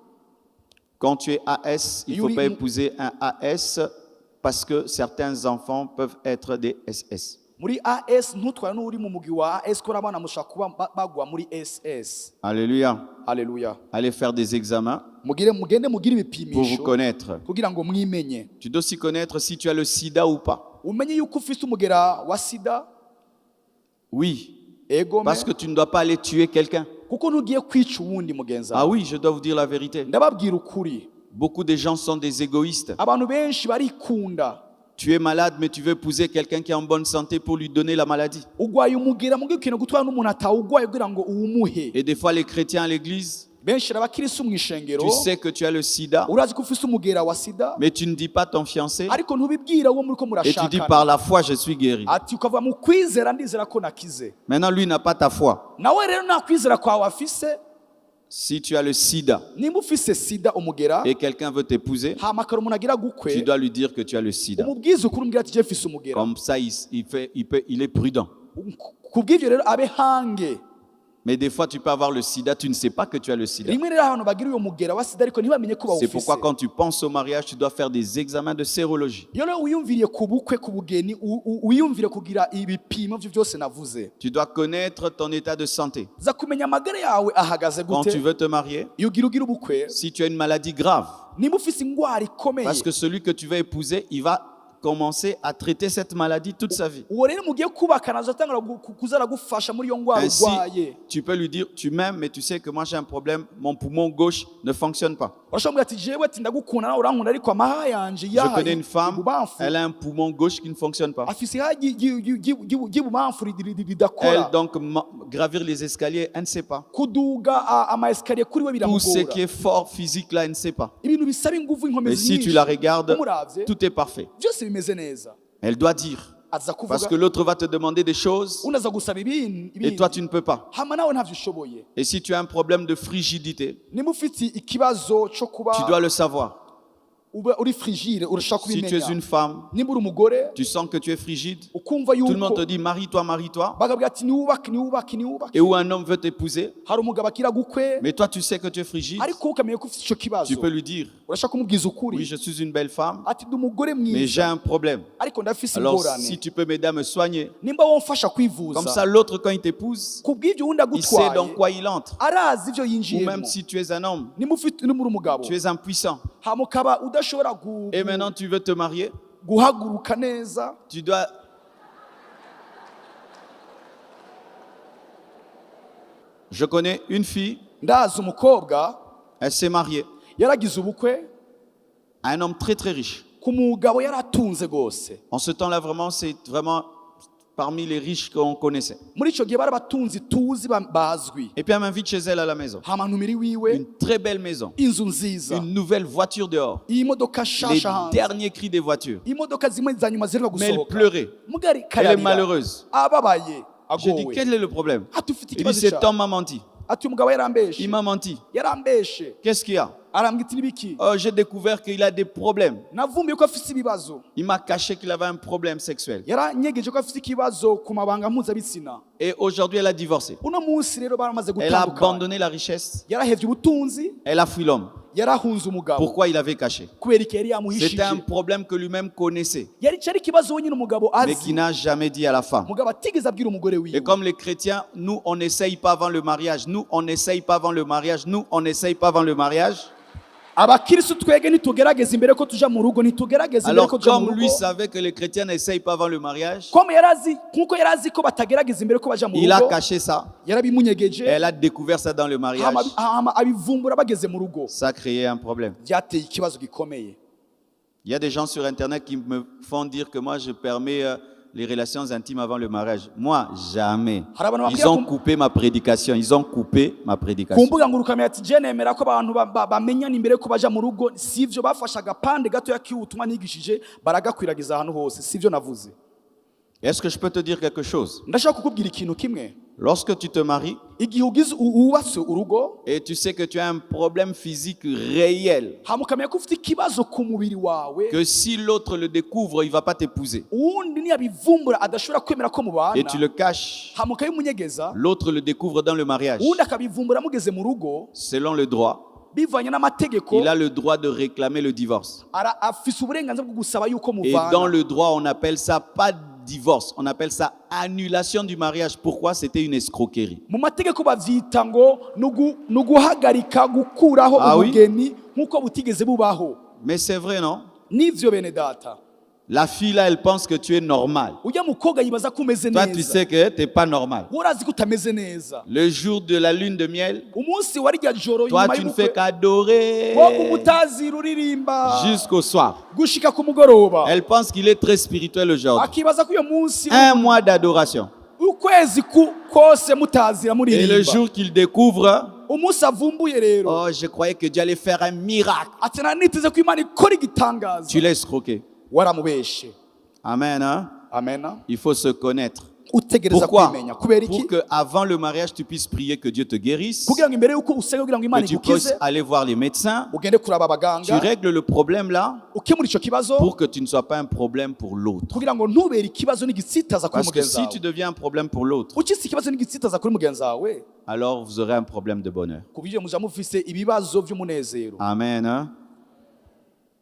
Quand tu es AS, il ne faut Yuri- pas épouser un AS parce que certains enfants peuvent être des SS. Muri AS ntutwara n'uri mu mugwi wa AS ko abana mushaka kuba bagwa muri SS. Alléluia. Haleluya. Allez faire des examens Mugende mugire pour vous ibipimisho connaître. kugira ngo mwimenye. Tu dois aussi connaître si tu as le sida ou pas. Umenye yuko ufite umugera wa sida. Oui, Ego parce que tu ne dois pas aller tuer quelqu'un. kuko ntugiye kwica uwundi mugenza. Ah oui, je dois vous dire la vérité. Ndababwira ukuri. Beaucoup de gens sont des égoïstes. Abantu benshi barikunda. Tu es malade, mais tu veux épouser quelqu'un qui est en bonne santé pour lui donner la maladie. Ugwaye umugera mugiye kintu gutwara n'umuntu atawugwaye kugira ngo uwumuhe. Et des fois, les chrétiens à l'église, Benshi abakirisi mu ishengero tu sais que tu as le sida, urazi ko ufite umugera wa sida mais tu ne dis pas ton fiancé ariko ntubibwira uwo muri ko et tu dis murashakana. par la foi, je suis guéri. Ati ukavuga mu kwizera ndizera ko nakize. Maintenant, lui n'a pas ta foi. Nawe rero nta kwizera kwawe afise. Si tu as le sida Nimba ufise sida umugera et quelqu'un veut t'épouser, hama kare umuntu agira tu gukwe dois lui dire que tu as le sida. umubwiza ukuri umbwira ati je mfise umugera. Comme ça, il est prudent. Kubw'ivyo rero abe hange. Mais des fois, tu peux avoir le sida, tu ne sais pas que tu as le sida. Rimwe rero abantu bagira uyo mugera wa sida ariko ntibamenye ko C'est bawufise. pourquoi quand tu penses au mariage, tu dois faire des examens de sérologie. Iyo rero wiyumviriye ku bukwe ku bugeni wiyumvire kugira ibipimo vyo byose navuze. Tu dois connaître ton état de santé. Za kumenya amagara yawe ahagaze Quand tu gute. veux te marier, Iyo ugira ubukwe si tu as une maladie grave, nimba ufise ingwara ikomeye parce que celui que tu vas épouser, il va commencer à traiter cette maladie toute sa vie. uwo rero mugiye kubakana azatangura kuza aragufasha muri iyo ndwara Ainsi, urwaye. tu peux lui dire, tu m'aimes, mais tu sais que moi j'ai un problème, mon poumon gauche ne fonctionne pas. urashobora ati jewe ati ndagukunda nawe urankunda ariko amaha yanje Je connais une femme, ibubamfu elle a un poumon gauche qui ne fonctionne pas. afise ihaha ry'ibubamfu Elle, ridakora donc, gravir les escaliers, elle ne sait pas. kuduga amaesikariye kuri we Tout ce qui biramugora est fort physique là, elle ne sait pas. ibintu bisaba ingufu Mais inkomezi si tu nyinshi la regardes, umuravye tout est parfait. byose bimeze neza Elle doit dire. aza Parce kuvuga que l'autre va te demander des choses unaza gusaba et toi tu ne peux pas. hama nawe ntavyo ushoboye Et si tu as un problème de frigidité, niba ufite ikibazo cyo kuba tu dois le savoir. uba uri frigide urashaka Si tu es kubimenya une femme, niba uri umugore tu sens que tu es frigide, ukumva tout le monde te yuko dit marie-toi, marie-toi. bagabwira ati niwubake Et où un homme veut t'épouser, hari umugabo akira gukwe mais toi tu sais que tu es frigide, ariko ukamenye ko ufite icyo kibazo tu peux lui dire, urashaka kumubwiza oui, ukuri je suis une belle femme, ati ndi umugore mais j'ai mwiza un problème. ariko ndafise Alors ingorane si tu peux m'aider à me soigner, nimba womfasha comme kwivuza ça l'autre quand il t'épouse, kubw'ibyo wundi il sait dans agutwaye quoi il entre. arazi ibyo Ou yinjiyemo même si tu es un homme, nimba uri umugabo tu es impuissant. hama ukaba udashobora Et maintenant tu veux te marier, guhaguruka neza tu dois... Je connais une fille, ndazi umukobwa elle s'est mariée yaragize ubukwe à un homme très très riche. ku mugabo yaratunze rwose En ce temps-là, vraiment, c'est vraiment parmi les riches qu'on connaissait. muri icyo gihe bari abatunzi tuzi bazwi Et puis elle m'invite chez elle à la maison. hama ntumiri wiwe Une très belle maison, inzu nziza une nouvelle voiture dehors, iyi modoka les nshasha hanze derniers cris des voitures. imodoka zimwe za nyuma ziheruka Mais elle gusohoka pleurait, mugari elle est kararira malheureuse. ababaye J'ai dit, agowe quel est le problème? ati ufite Il dit, ikibazo cet cyawe homme m'a menti. ati umugabo yarambeshe Il m'a menti. yarambeshe Qu'est-ce qu'il y a? arambwira iti n'ibiki Oh, j'ai découvert qu'il a des problèmes. navumbuye ko afite ibibazo Il m'a caché qu'il avait un problème sexuel. yaranyegeje ko afite ikibazo ku mabanga mpuzabitsina Et aujourd'hui, elle a divorcé. uno munsi rero baramaze Elle a gutandukana abandonné la richesse. yarahevye ubutunzi Elle a fui l'homme. yarahunze umugabo Pourquoi il avait caché? kubera iki yari C'était yamuhishije un problème que lui-même connaissait, yari cyari ikibazo wenyine umugabo mais azi qui n'a jamais dit à la femme. umugabo atigeze abwira umugore Et wiwe comme les chrétiens, nous, on n'essaye pas avant le mariage. Nous, on n'essaye pas avant le mariage. Nous, on n'essaye pas avant le mariage. abakirisitu twege ntitugerageza imbere ko tuja mu rugo ntitugerageza imbere Alors, ko tuja mu comme lui rugo savait que les chrétiens n'essayent pas avant le mariage, comme yarazi nkuko yarazi ko batagerageza imbere ko baja mu il a rugo caché ça. yarabimunyegeje Elle a découvert ça dans le mariage. hama abivumbura bageze mu rugo Ça a créé un problème. byateye ikibazo gikomeye. Il y a des gens sur Internet qui me font dire que moi, je permets les relations intimes avant le mariage. Moi, jamais. Ils ont coupé ma prédication. Ils ont coupé ma ku prédication. mbuga ngurukamira ati je nemera ko abantu bamenyana imbere ko baja mu rugo sivyo bafashe agapande gato y'ubutumwa nigishije baragakwiragiza ahantu hose sivyo navuze. Est-ce que je peux te dire quelque chose? Ndashaka kukubwira ikintu kimwe Lorsque tu te maries igihe ugize uwubatse urugo et tu sais que tu as un problème physique réel, hama ukamenya ko ufite ikibazo ku mubiri wawe que si l'autre le découvre, il ne va pas t'épouser, uwundi niyabivumbura adashobora kwemera ko mubana et tu le caches, hama ukabimunyegeza l'autre le découvre dans le mariage, uwundi akabivumbura mugeze mu rugo selon le droit, bivanye n'amategeko il a le droit de réclamer le divorce. afise uburenganzira bwo gusaba yuko Et dans muvana le droit, on appelle ça pas divorce, on appelle ça annulation du mariage. Pourquoi? C'était une escroquerie. mu mategeko bavyita ngo nuguhagarika gukuraho Ah oui? ubugeni nkuko butigeze bubaho. Mais c'est vrai, non? Nivyo bene data La fille là, elle pense que tu es normal. ujya mukobwa yibaza ko umeze Toi, tu neza sais que tu n'es pas normal. urazi ko utameze neza Le jour de la lune de miel, umunsi wa rya joro toi, nyuma tu ne fais y'ubukwe qu'adorer wowe umutazira uririmba jusqu'au soir. gushika ku mugoroba Elle pense qu'il est très spirituel aujourd'hui. akibaza ko uyo munsi Un mois d'adoration. ukwezi kose mutazira Et le muririmba jour qu'il découvre, umunsi avumbuye rero oh, je croyais que Dieu allait faire un miracle. ati niteze ko Imana ikora igitangaza Tu l'as escroqué. waramubeshe. Amen. Hein? Amena Il faut se connaître. utegereza Pourquoi? kwimenya kubera iki Pour qu'avant le mariage, tu puisses prier que Dieu te guérisse, kugira ngo imbere yuko usenge kugira ngo Imana que tu puisses igukize aller voir les médecins. ugende kuraba Tu abaganga règles le problème là ukemura ico kibazo pour que tu ne sois pas un problème pour l'autre. kugira ngo ntubere ikibazo n'igitsitaza kuri Parce que mugenzi si wawe tu deviens un problème pour l'autre, ukisi ikibazo n'igitsitaza kuri mugenzi wawe alors vous aurez un problème de bonheur. ku buryo muja mufise ibibazo by'umunezero. Amen. Hein?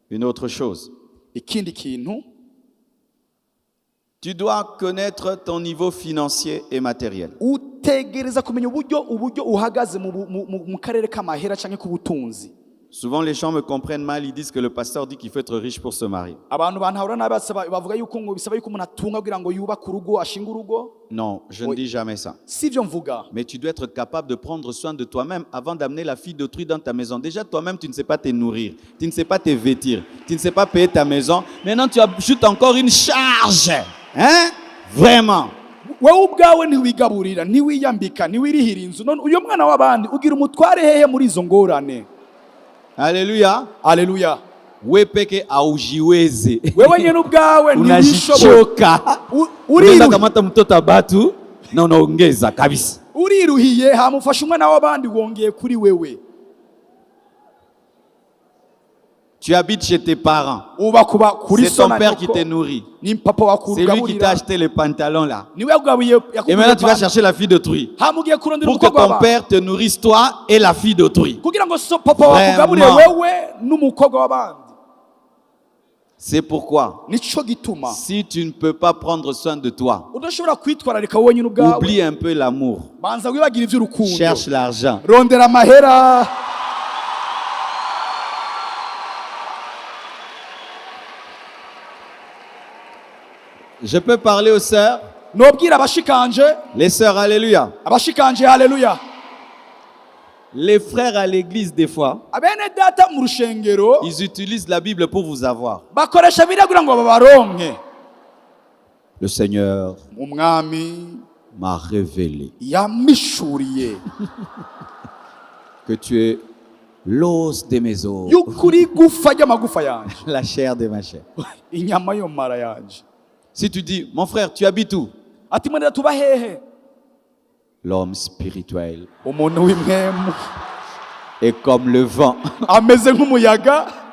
Une autre chose. Ikindi kintu Tu dois connaître ton niveau financier et matériel. utegereza kumenya uburyo uhagaze mu karere k'amahera canke k'ubutunzi. Souvent, les gens me comprennent mal. Ils disent que le pasteur dit qu'il faut être riche pour se marier. abantu bantahura nabi bavuga yuko ngo bisaba yuko umuntu atunga kugira ngo yubake urugo ashinge urugo. Non, je ne dis jamais ça. Si byo mvuga. Mais tu dois être capable de prendre soin de toi-même avant d'amener la fille d'autrui dans ta maison. Déjà, toi-même, tu ne sais pas te nourrir, tu ne sais pas te vêtir, tu ne sais pas payer ta maison. Maintenant, tu ajoutes encore une charge. Hein? Vraiment. Wewe ubwawe ntiwigaburira ntiwiyambika ntiwirihira inzu none uyo mwana w'abandi ugira umutware hehe muri izo ngorane. Alléluia. Haleluya. Wewe peke aujiweze. Wewe nyene ubwawe Unajichoka. Unaweza kamata mtoto abatu na unaongeza kabisa. Uriruhiye hamufasha umwana w'abandi wongeye kuri wewe. Tu habites chez tes parents. C'est ton père qui te nourrit. C'est lui qui t'a acheté les pantalons là. Et maintenant tu vas chercher la fille d'autrui. Pour que ton père te nourrisse toi et la fille d'autrui. C'est pourquoi, si tu ne peux pas prendre soin de toi, oublie un peu l'amour. Cherche l'argent. Je peux parler aux sœurs. Les sœurs, alléluia. Les frères à l'église, des fois, ils utilisent la Bible pour vous avoir. Le Seigneur m'a révélé que tu es l'os de mes os, la chair de ma chair. Si tu dis, mon frère, tu habites où? L'homme spirituel est comme le vent.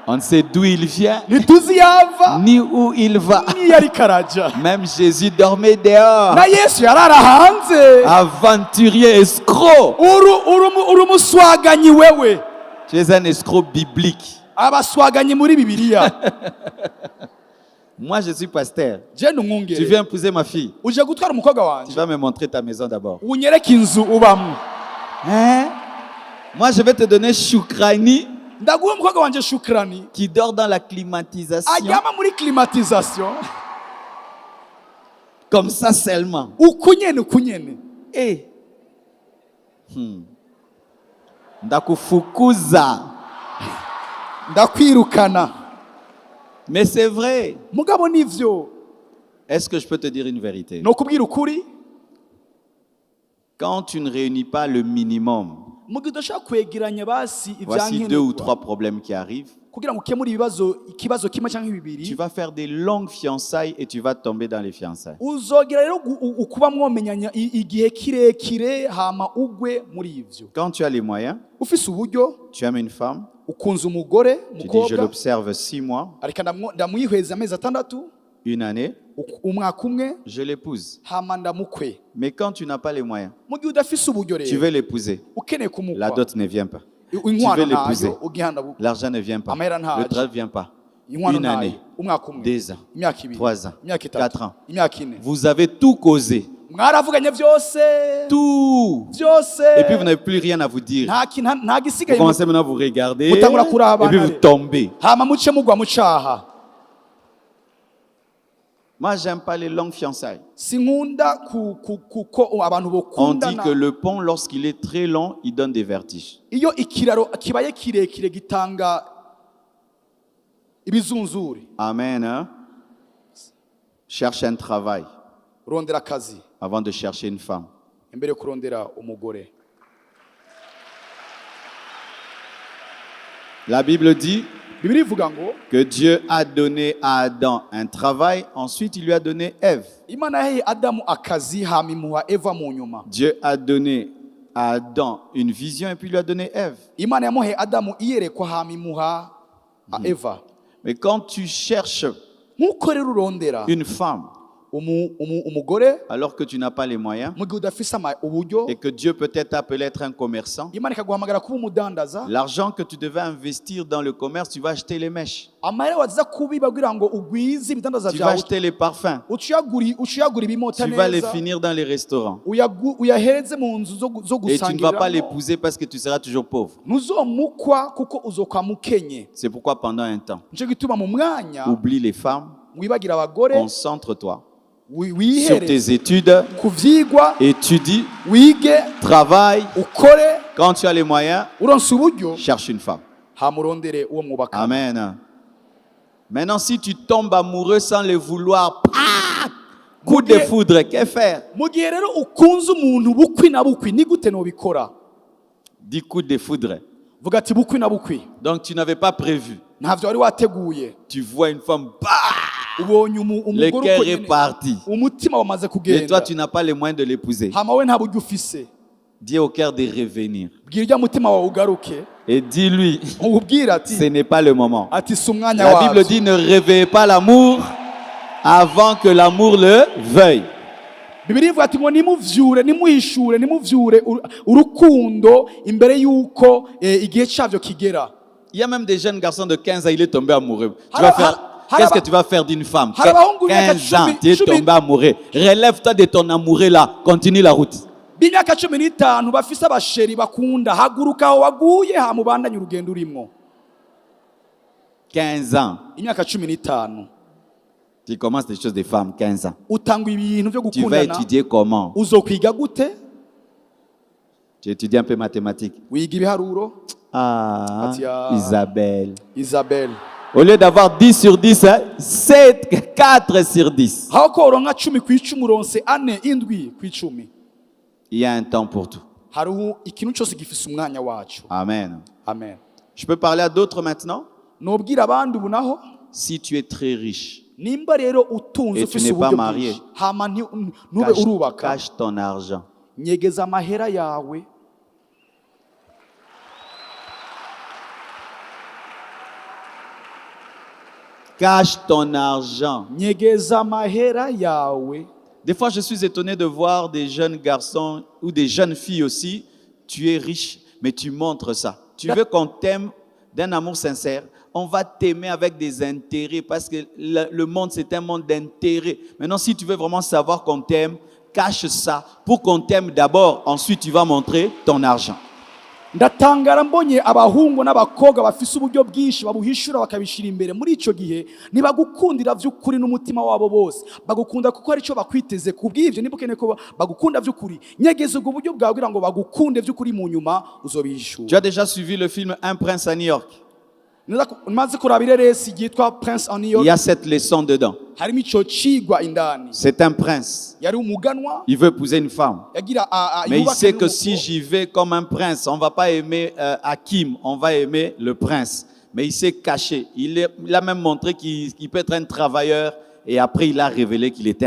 On ne sait d'où il vient, ni où il va. Même Jésus dormait dehors. Aventurier, escroc. Tu es un escroc biblique. Moi, je suis pasteur. Tu viens épouser ma fille. Tu vas me montrer ta maison d'abord. Hein? Moi, je vais te donner Choukrani qui dort dans la climatisation. Comme ça seulement. Et ndakufukuza. Mais c'est vrai. Est-ce que je peux te dire une vérité? Quand tu ne réunis pas le minimum, voici 2 ou 3 problèmes qui arrivent. Tu vas faire des longues fiançailles et tu vas tomber dans les fiançailles. Quand tu as les moyens, tu aimes une femme, tu dis je l'observe 6 mois, 1 année, je l'épouse. Mais quand tu n'as pas les moyens, tu veux l'épouser, la dot ne vient pas. Tu veux l'épouser, l'argent ne vient pas, le travail ne vient pas. 1 année, 2 ans, 3 ans, 4 ans. Vous avez tout causé. Tout. Et puis vous n'avez plus rien à vous dire. Vous commencez maintenant à vous regarder et puis vous tombez. Moi, j'aime pas les longues fiançailles. On dit que le pont, lorsqu'il est très long, il donne des vertiges. Amen. Hein? Cherche un travail avant de chercher une femme. La Bible dit que Dieu a donné à Adam un travail, ensuite il lui a donné Ève. Dieu a donné à Adam une vision et puis il lui a donné Ève. Mais quand tu cherches une femme umugore alors que tu n'as pas les moyens mu gihe udafise uburyo et que Dieu peut-être t'appeler à être un commerçant, Imana ikaguhamagara kuba umudandaza l'argent que tu devais investir dans le commerce, tu vas acheter les mèches, amahera waza kubiba kugira ngo ugwize ibidandaza tu vas byawe acheter les parfums, uciyagura ibimota tu vas les neza finir dans les restaurants. uyahereze mu nzu zo Et tu ne vas pas gusangiriramo l'épouser parce que tu seras toujours pauvre. ntuzomukwa kuko uzokwa mukenye C'est pourquoi pendant un temps, nico gituma mu mwanya oublie les femmes, wibagira abagore concentre-toi sur wihere tes études, ku vyigwa étudie, wige travaille. ukore Quand tu as les moyens, uronse uburyo cherche une femme. hamurondere uwo mwubaka. Amen. Maintenant, si tu tombes amoureux sans le vouloir, coup de foudre, que faire? Mu gihe rero ukunze umuntu bukwi na bukwi ni gute nobikora? 10 coups de foudre. Vuga ati bukwi na bukwi. Donc tu n'avais pas prévu. Ntavyo wari wateguye. Tu vois une femme, Ubonye le umugore cœur uko est nyene. parti. Umutima wamaze Et kugenda. toi, tu n'as pas les moyens de l'épouser. Hama we nta buryo ufise. Dis au cœur de revenir. Bwira ujya mutima wawe ugaruke. Et dis-lui, Ubwira ati ce n'est pas le moment. ati si umwanya La Bible wavyo. dit, ne réveillez pas l'amour avant que l'amour le veuille. Bibiliya ivuga ati ngo nimuvyure urukundo imbere yuko igihe cyavyo kigera. Il y a même des jeunes garçons de 15 ans, il est tombé amoureux. Haraba- Qu'est-ce que tu vas faire d'une femme? Harabahungu 15 ans, b'imyaka tu es cumi- tombé amoureux. Relève-toi de ton amoureux là. Continue la route. B'imyaka 15 bafise abasheri bakunda haguruka aho waguye hamubandanye urugendo urimo. 15 ans. Imyaka 15 Tu commences des choses de femmes, 15 ans. utanga ibintu byo Tu vas gukundana étudier comment? uzokwiga gute? Tu étudies un peu mathématiques. Wiga ibiharuro. Ah, Atia. Isabelle. Isabelle Au lieu d'avoir 10 sur 10, 7, 4 sur 10. aho ko uronka 10 ku 10 uronse 4 indwi ku 10. Il y a un temps pour tout. Hariho ikintu cyose gifise umwanya wacu. Amen. Amen. Je peux parler à d'autres maintenant? Nobwira abandi ubu naho Si tu es très riche, nimba rero utunze Et tu ufise n'es pas uburyo marié. bwinshi hama ntube urubaka cache ton argent. nyegeza amahera yawe Cache ton argent. nyegeza amahera yawe. Des fois, je suis étonné de voir des jeunes garçons ou des jeunes filles aussi. Tu es riche, mais tu montres ça. Tu veux qu'on t'aime d'un amour sincère. On va t'aimer avec des intérêts parce que le monde, c'est un monde d'intérêts. Maintenant, si tu veux vraiment savoir qu'on t'aime, cache ça pour qu'on t'aime d'abord. Ensuite, tu vas montrer ton argent. Ndatangara mbonye abahungu n'abakobwa bafise uburyo bwinshi babuhishura bakabishira imbere muri ico gihe nibagukundira vy'ukuri n'umutima wabo bose bagukunda kuko ari cyo bakwiteze kubw'ivyo niba ukeneye ko bagukunda vy'ukuri nyegeza ubwo buryo bwawe kugira ngo bagukunde vy'ukuri mu nyuma uzobihishura. Tu as déjà suivi le film Un prince à New York? Maze kurabira resi yitwa Prince on New Il y York a cette leçon dedans. harimo ico cigwa indani. C'est un prince. Yari umuganwa Il veut épouser une femme. yagira Mais il sait que n'umukobwa. si j'y vais comme un prince, on ne va pas aimer Hakim, on va aimer le prince. Mais il s'est caché. Il a même montré qu'il peut être un travailleur. Et après, il a révélé qu'il était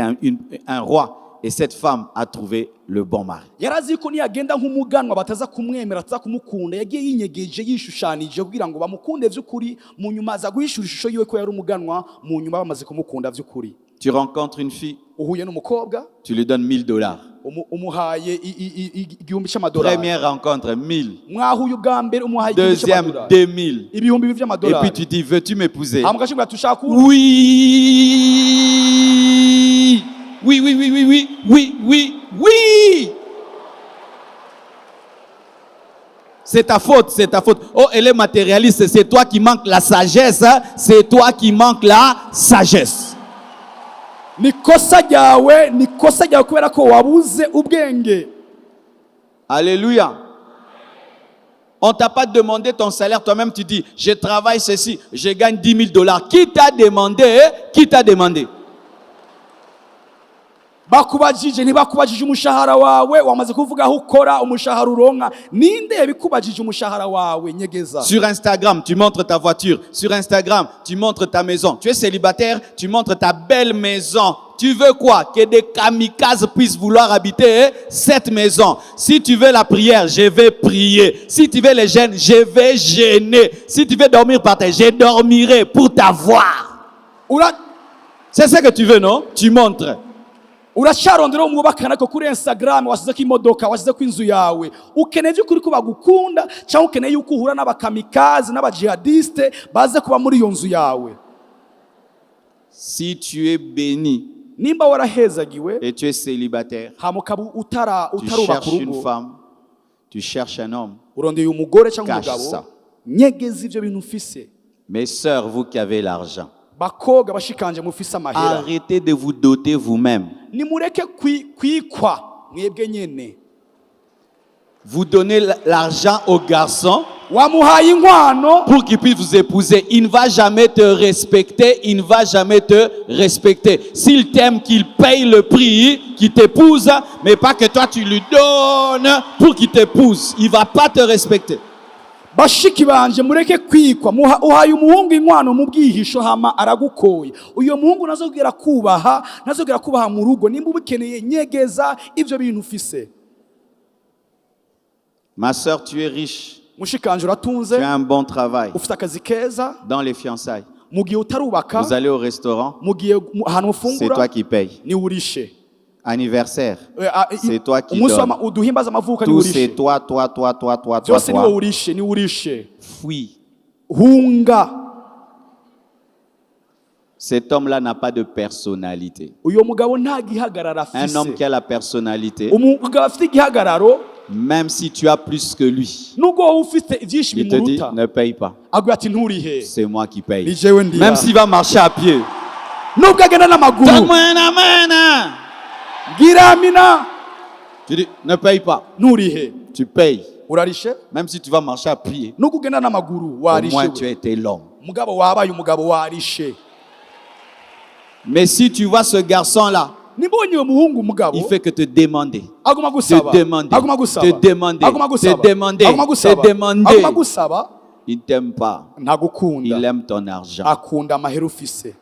un roi. Et cette femme a trouvé le bon mari. Yarazi ko niyagenda nk'umuganwa bataza kumwemera ataza kumukunda yagiye yinyegeje yishushanije kugira ngo bamukunde vy'ukuri mu nyuma aza guhishura ishusho yiwe ko yari umuganwa mu nyuma bamaze kumukunda vy'ukuri. Tu rencontres une fille, Uhuye n'umukobwa tu lui donnes $1000. umuhaye igihumbi cy'amadolari. Première rencontre, 1000. Mwahuye ubwa mbere umuhaye igihumbi Deuxième, cy'amadolari 2000. ibihumbi Et by'amadolari. puis tu dis, veux-tu m'épouser? Amukashimira tushaka Oui. Oui, oui, oui, oui, oui, oui, oui, oui. C'est ta faute, c'est ta faute. Oh, elle est matérialiste, c'est toi qui manque la sagesse, hein? C'est toi qui manque la sagesse. nikosa ryawe kubera ko wabuze ubwenge. Alléluia. On t'a pas demandé ton salaire, toi-même tu dis, je travaille ceci, je gagne $10,000. Qui t'a demandé? Qui t'a demandé? Bakubajije ntibakubajije umushahara wawe wamaze kuvuga aho ukora umushahara uronka ninde yabikubajije umushahara wawe nyegeza. Sur Instagram, tu montres ta voiture. Sur Instagram, tu montres ta maison. Tu es célibataire, tu montres ta belle maison. Tu veux quoi? Que des kamikazes puissent vouloir habiter cette maison. Si tu veux la prière, je vais prier. Si tu veux les jeûnes, je vais jeûner. Si tu veux dormir par terre, je dormirai pour t'avoir. C'est ce que tu veux, non? Tu montres. uracyarondera uwo mwubakana ariko kuri Instagram wasizeko imodoka, wasizeko inzu yawe. Ukeneye by'ukuri ko bagukunda cyangwa ukeneye yuko uhura n'abakamikazi n'abajihadiste baze kuba muri iyo nzu yawe? Si tu es béni Nimba warahezagiwe et tu es célibataire, hamukaba tu utarubaka cherches une urugo, femme, tu cherches un homme, urondeye umugore cyangwa Cache umugabo, ça. nyegeza ivyo bintu ufise. mes sœurs, vous qui avez l'argent, Bakobwa bashikanje mufise amahera, arrêtez de vous doter vous-même. nimureke kwikwa mwebwe nyene. Vous donnez l'argent au garçon Wamuhaye inkwano pour qu'il puisse vous épouser. Il ne va jamais te respecter, il ne va jamais te respecter. S'il t'aime, qu'il paye le prix, qu'il t'épouse, mais pas que toi tu lui donnes pour qu'il t'épouse. Il ne va pas te respecter. bashiki banje mureke kwikwa. Uhaye umuhungu inkwano mu bwihisho hama aragukoye. Uyo muhungu nazogera kubaha mu rugo. Nimba ubikeneye nyegeza ivyo bintu ufise. Ma sœur, tu es riche, Mushikanje tu uratunze, as un bon travail. ufite akazi keza, Dans les fiançailles, mu gihe utarubaka, vous allez au restaurant, mu gihe ahantu c'est ufungura toi qui payes. ni urishe. Anniversaire, c'est toi qui Umunsi donnes. uduhimbaza amavuka ni Tout urishe. c'est toi. Byose ni wowe urishe, ni urishe. Fuis. Hunga. Cet homme-là n'a pas de personnalité. Uyo mugabo nta gihagarara Un homme qui afise. a la personnalité, Umugabo afite igihagararo, même si tu as plus que lui, nubwo wowe ufite ivyinshi il te dit bimuruta, ne paye pas. aguye ati nturihe, C'est moi qui ni paye. jewe ndiha. Même s'il va marcher à pied. Nubwo agenda n'amaguru, Donne-moi un amen. gira amina, Tu dis ne paye pas. nturihe, Tu payes. urarishe. Même si tu vas marcher à pied, Nubwo ugenda n'amaguru au moins warishe. tu as été l'homme. Mugabo wabaye umugabo warishe. Mais si tu vois ce garçon-là, Nibonye uwo muhungu umugabo il fait que te demander. aguma gusaba, Te demander, aguma gusaba, te demander, aguma gusaba, te demander, aguma gusaba, te demander. aguma gusaba, Il ne t'aime pas. ntagukunda. Il aime ton argent. Akunda amahera ufise.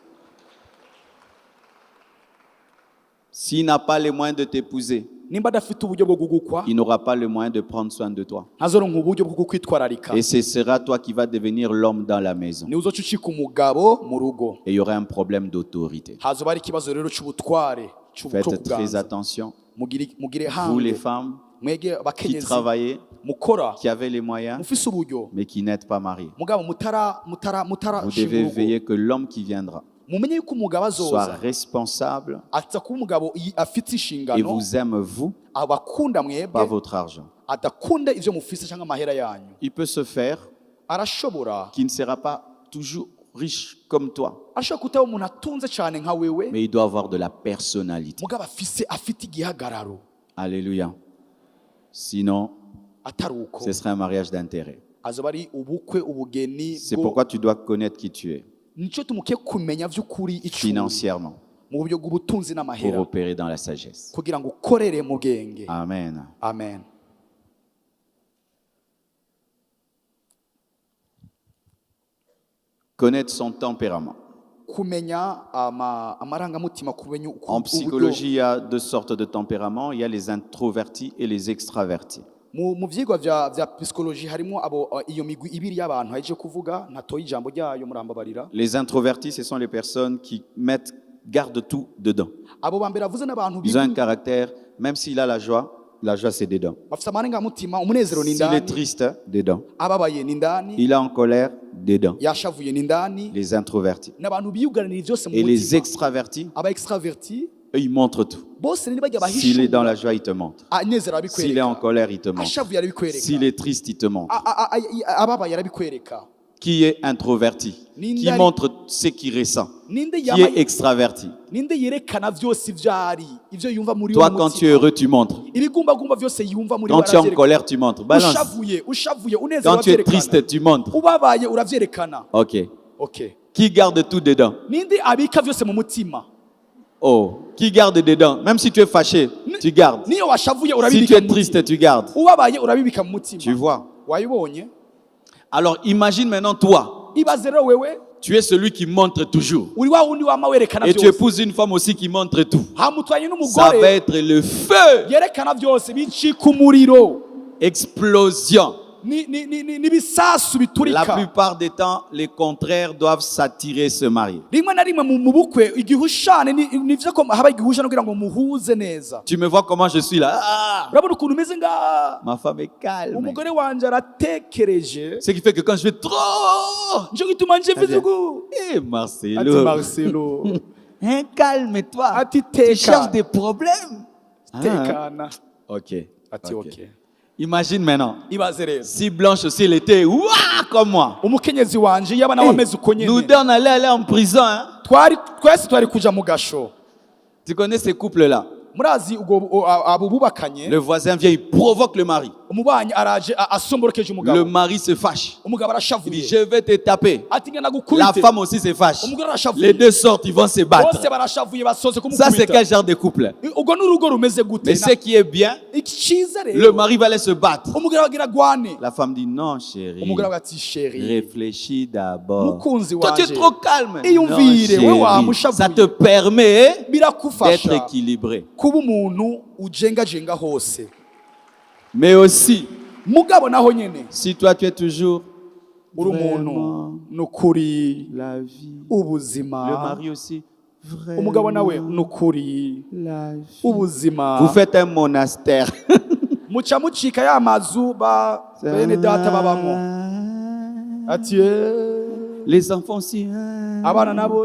S'il n'a pas les moyens de t'épouser, Nimba adafite uburyo bwo gugukwa, il n'aura pas le moyen de prendre soin de toi. ntazoronka uburyo bwo kwitwararika. Et ce sera toi qui vas devenir l'homme dans la maison. Ni uzoca ucika umugabo mu rugo. Et il y aura un problème d'autorité. Hazoba ari ikibazo rero c'ubutware, cyo Faites très kuganza. attention. Mugire Vous les hange, femmes mwege qui abakenyezi travaillez, mukora, qui avez les moyens, mufise uburyo, mais qui n'êtes pas mariés. mugabo Vous devez urugo. veiller que l'homme qui viendra Mumenye yuko umugabo soit azoza responsable aza kuba umugabo afite et inshingano, vous aime vous, abakunda pas mwebwe, votre argent. adakunda ivyo mufise cyangwa amahera yanyu. Il peut se faire Arashobora qu'il ne sera pas toujours riche comme toi, ashobora kutaba umuntu atunze cyane nka wewe, mais il doit avoir de la personnalité. mugabo afite igihagararo. Alléluia. Sinon, Atari uko ce serait un mariage d'intérêt. azoba ari ubukwe ubugeni C'est bwo- pourquoi tu dois connaître qui tu es nicyo tumukiye kumenya vy'ukuri icuri financièrement mu buryo bw'ubutunzi pour n'amahera opérer dans la sagesse. kugira ngo ukorere mu bwenge. Amen. Amen. Connaître son tempérament. Kumenya amarangamutima, kumenya En psychologie, il y a deux sortes de tempéraments. Il y a les introvertis et les extravertis. mu vyigwa vya psychologie harimo abo iyo migwi ibiri y'abantu haje kuvuga ntatoye ijambo ryayo murambabarira. Les introvertis, ce sont les personnes qui gardent tout dedans. Abo bambere avuze n'abantu Ils ont un caractère, même s'il a la joie c'est dedans. bafite amarangamutima, umunezero ni S'il est ndani, triste, dedans. ababaye ni ndani, Il est en colère, dedans. yashavuye ni ndani. Les introvertis. N'abantu biyugaranira byose mu Et les mutima. extravertis, Aba extraverti eux, ils montrent tout. bose ni bajya S'il est dans la bahishura, joie, il te montre. anezero S'il est en arabikwereka, colère, il te montre. ashavuye arabikwereka, S'il est triste, il te montre. ababaye arabikwereka. Qui est introverti? Qui montre ce qu'il ressent? Ninde Qui yama est extraverti? ninde yerekana byose ivyari ivyo yumva muri Toi, quand tu es heureux, tu montres. ibigumbagumba byose yumva muri Quand tu es en colère, tu montres. Balance. ushavuye unezero Quand tu es uravyerekana, triste, tu montres. ubabaye uravyerekana. Ok. Okay. Qui garde tout dedans? Ninde abika byose mu mutima? Oh. Qui garde dedans? Même si tu es fâché, tu gardes. Niyo washavuye Si tu urabibika es mu triste, mutima, tu gardes. ubabaye urabibika mu Tu mutima. vois? Wayibonye? Alors imagine maintenant toi, Ibaze rero wewe tu es celui qui montre toujours. uri wa wundi wama werekana Et tu byose, épouses une femme aussi qui montre tout. hamutwanye Ça va n'umugore être le feu. yerekana byose bicika umuriro. Explosion. n'ibisasu La biturika. plupart des temps, les contraires doivent s'attirer se marier. rimwe na rimwe mu bukwe igihushane nivyo ko haba igihushane kugira ngo muhuze neza. Tu me vois comment je suis là. Ah, urabona ukuntu umeze nga ma femme est calme. umugore wanje aratekereje. Ce qui fait que quand je vais trop... Nico gituma nje mvuze uku. Eh, Ati Marcelo. Marcelo, Hein, calme-toi. ati Tu cherches teka des problèmes. Ah, tekana. ok. Ati ok. okay. Imagine maintenant. Ibaze rero. Si Blanche aussi, elle était ouah, comme moi. Umukenyezi wanje yaba nawe ameze uko Nous nyene. deux, on allait aller en prison. Hein? Twese twari kuja mu gasho. Tu connais ces couples-là? Murazi ubwo abo bubakanye. Le voisin vient, il provoque le mari. Umubanyi araje asomborokeje Le umugabo. mari se fâche. Umugabo Il dit, arashavuye. je vais te taper. Ati ngena La gukubite. femme aussi se fâche. Umugore Les arashavuye. deux sortent, ils vont se battre. Bose barashavuye basoze Ça, kumukubita. c'est quel genre de couple? Ubwo n'urugo rumeze gute? Mais ce qui est bien, Iciza le rero. mari va aller se battre. Umugore agira gwane. La femme dit, non, chérie. Umugore ati sheri. Réfléchis d'abord. Mukunzi Toi, tu es wanje. trop calme. Et on Non, vire, chérie, ouais, ouais, mushavuye. ça te permet d'être Birakufasha équilibré. kuba umuntu ujengajenga hose. Mais aussi, Mugabo naho nyene. si toi, tu es toujours Uri vraiment umuntu nukuri la vie, ubuzima. le mari aussi, Umugabo nawe vraiment nukuri la vie. ubuzima. Vous faites un monastère. Muca mucika ya mazu bene data babamo. Ati Les enfants aussi. abana nabo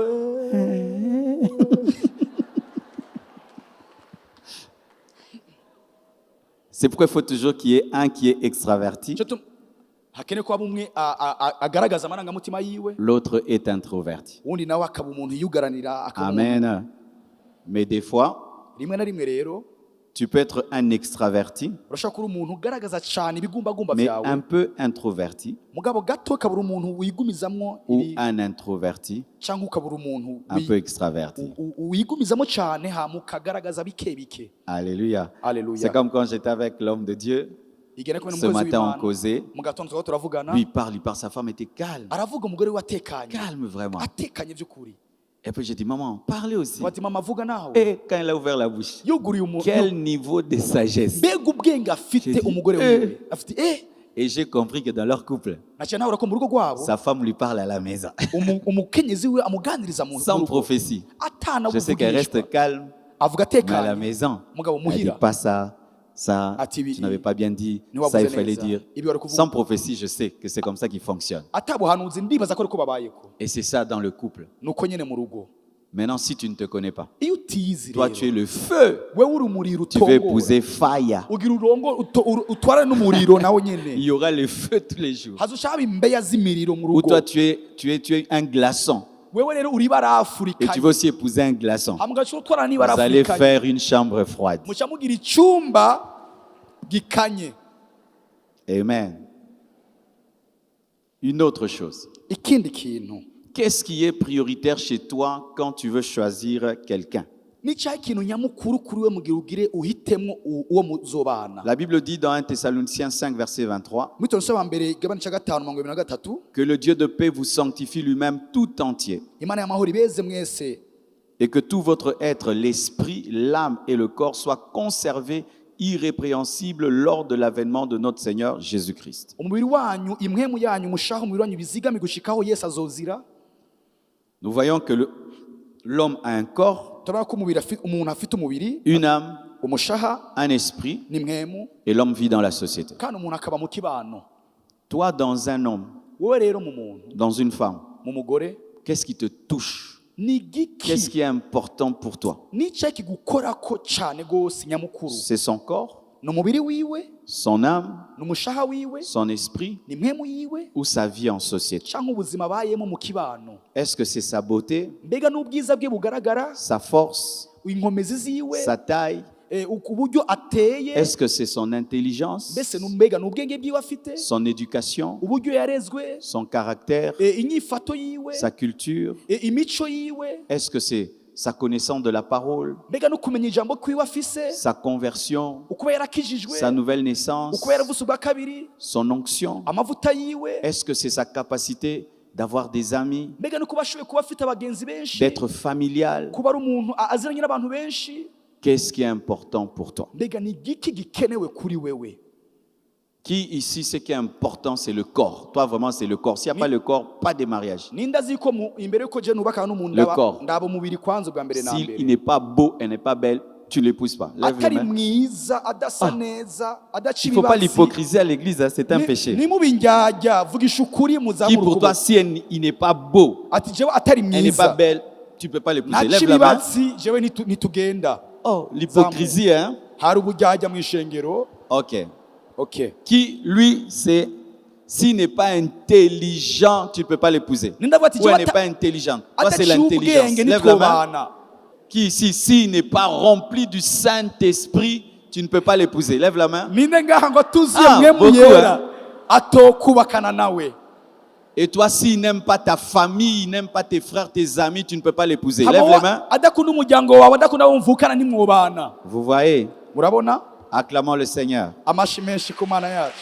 C'est pourquoi il faut toujours qu'il y ait un qui est extraverti, hakene ko abumwe agaragaza amarangamutima yiwe, l'autre est introverti. undi nawe akaba umuntu yugaranira akaba Amen. Mais des fois, rimwe na rimwe rero tu peux être un extraverti, urashaka kuri umuntu ugaragaza cyane ibigumbagumba mais byawe, un peu introverti, mugabo gato kabura umuntu wigumizamwo ou un introverti, cyangwa ukabura umuntu un peu extraverti. wigumizamo cyane hama ukagaragaza bike bike. Alléluia. Alléluia. C'est comme quand j'étais avec l'homme de Dieu. Igene ko Ce matin, on causait. mu gatondo tuba turavugana, Lui, il parle, sa femme était calme. aravuga umugore we atekanye, Calme, vraiment. atekanye by'ukuri. Et puis j'ai dit, maman, parlez aussi. Bati mama avuga naho Et quand il a ouvert la bouche, yuguriye umuntu quel niveau de sagesse. mbega ubwenge afite J'ai dit, umugore wiwe afite Et j'ai compris que dans leur couple, naciye nawe ko mu rugo rwabo sa femme lui parle à la maison. umukenyezi we amuganiriza mu Sans rugo prophétie. atana Je sais qu'elle reste calme, avuga mais à la atekanye maison, mugabo elle ne dit muhira pas ça, ça, Ati, tu n'avais pas bien dit, niwavuze ça il fallait neza. dire. Ibi wari kuvuga. Sans prophétie, je sais que c'est comme ça qu'il fonctionne. atabuhanuzi ndibaza ko ariko babayeko Et c'est ça dans le couple. nuko nyene mu rugo. Maintenant, si tu ne te connais pas, Iyo utizi toi rero tu es le feu, wewe uri umuriro tu veux utongowe épouser fire. ugira urongo utwara n'umuriro nawe nyene Il y aura le feu tous les jours. hazoshaba imbeya z'imiriro mu Ou rugo. toi tu es un glaçon Wewe rero uri barafu et tu rikanye veux aussi épouser un glaçon. hamugacyo utwara ni Vous barafu allez rikanye faire une chambre froide. muca mugira icyumba gikanye. Amen. Une autre chose. Ikindi kintu Qu'est-ce qui est prioritaire chez toi quand tu veux choisir quelqu'un? ni cyahe kintu nyamukuru kuri we mugira ugire uhitemwo uwo muzobana. La Bible dit dans 1 Thessaloniciens 5, verset 23, Mu Itorero wa mbere igabane cya 5:23 que le Dieu de paix vous sanctifie lui-même tout entier, Imana y'amahoro ibeze mwese et que tout votre être, l'esprit, l'âme et le corps soient conservés irrépréhensibles lors de l'avènement de notre Seigneur Jésus-Christ. umubiri wanyu imwemu yanyu mushaho umubiri wanyu bizigame gushikaho Yesu azozira. Nous voyons que l'homme a un corps, Turabona ko umuntu afite umubiri, une âme, umushaha un esprit, n'imwemu, et l'homme vit dans la société. kandi umuntu akaba mu kibano. Toi, dans un homme, Wowe rero mu muntu, dans une femme, mu mugore, qu'est-ce qui te touche? ni Qu'est-ce giki qui est important pour toi? ni cyahe kigukorako cyane gose nyamukuru? C'est son corps, Ni umubiri wiwe, son âme, ni umushaha wiwe, son esprit ni imwemu yiwe, ou sa vie en société? cyangwa ubuzima abayemo mu kibano. Est-ce que c'est sa beauté, Mbega n'ubwiza bwe bugaragara, sa force, inkomezi ziwe, sa taille? uburyo ateye, Est-ce que c'est son intelligence, mbese mbega n'ubwenge bwiwe afite, son éducation, uburyo yarezwe, son caractère, inyifato yiwe, sa culture? imico yiwe, Est-ce que c'est sa connaissance de la parole, mbega no kumenya ijambo kwiwe afise, sa conversion, ukuba yarakijijwe, sa nouvelle naissance, ukuba yaravutse ubwa kabiri, son onction? amavuta yiwe, Est-ce que c'est sa capacité d'avoir des amis, mbega no kuba ashoboye kuba afite abagenzi benshi, d'être familial? kuba ari umuntu aziranye n'abantu benshi. Qu'est-ce qui est important pour toi? Mbega ni igiki gikenewe kuri wewe? Qui ici, ce qui est important, c'est le corps. Toi, vraiment, c'est le corps. S'il n'y a pas le corps, pas de mariage. ninde azi ko imbere yuko je nubaka n'umuntu Le corps. ndaba umubiri kwanza bwa mbere na S'il mbere n'est pas beau, elle n'est pas belle, tu ne l'épouses pas. Lève les atari mains. mwiza adasa neza adaca Il ne faut pas ibibatsi l'hypocrisie à l'église, hein, c'est un péché. nimubinjyajya vugisha ukuri Qui muzamura pour toi, ukuboko si il n'est pas beau, ati jewe atari elle n'est pas mwiza belle, tu ne peux pas l'épouser. ntaca Lève la main. ibibatsi jewe nitugenda Oh, l'hypocrisie, hein? hari ubujyajya mu ishengero Ok. okay Qui, lui, c'est s'il n'est pas intelligent, tu ne peux pas l'épouser. ninde avuga ati Ou elle jewe n'est pas intelligente. Toi, c'est adaciye l'intelligence. ubwenge Lève la main. nitwobana Qui ici, s'il n'est pas rempli du Saint-Esprit, tu ne peux pas l'épouser. Lève la main. ninde ngaha ngo tuzuye Ah, mwemu beaucoup, yera atokubakana nawe Et toi, s'il n'aime pas ta famille, il n'aime pas tes frères, tes amis, tu ne peux pas l'épouser. Lève les mains. adakunda umuryango wawe adakunda abo mvukana nimwobana Vous voyez, murabona acclamons le Seigneur. amashi menshi ku mana yacu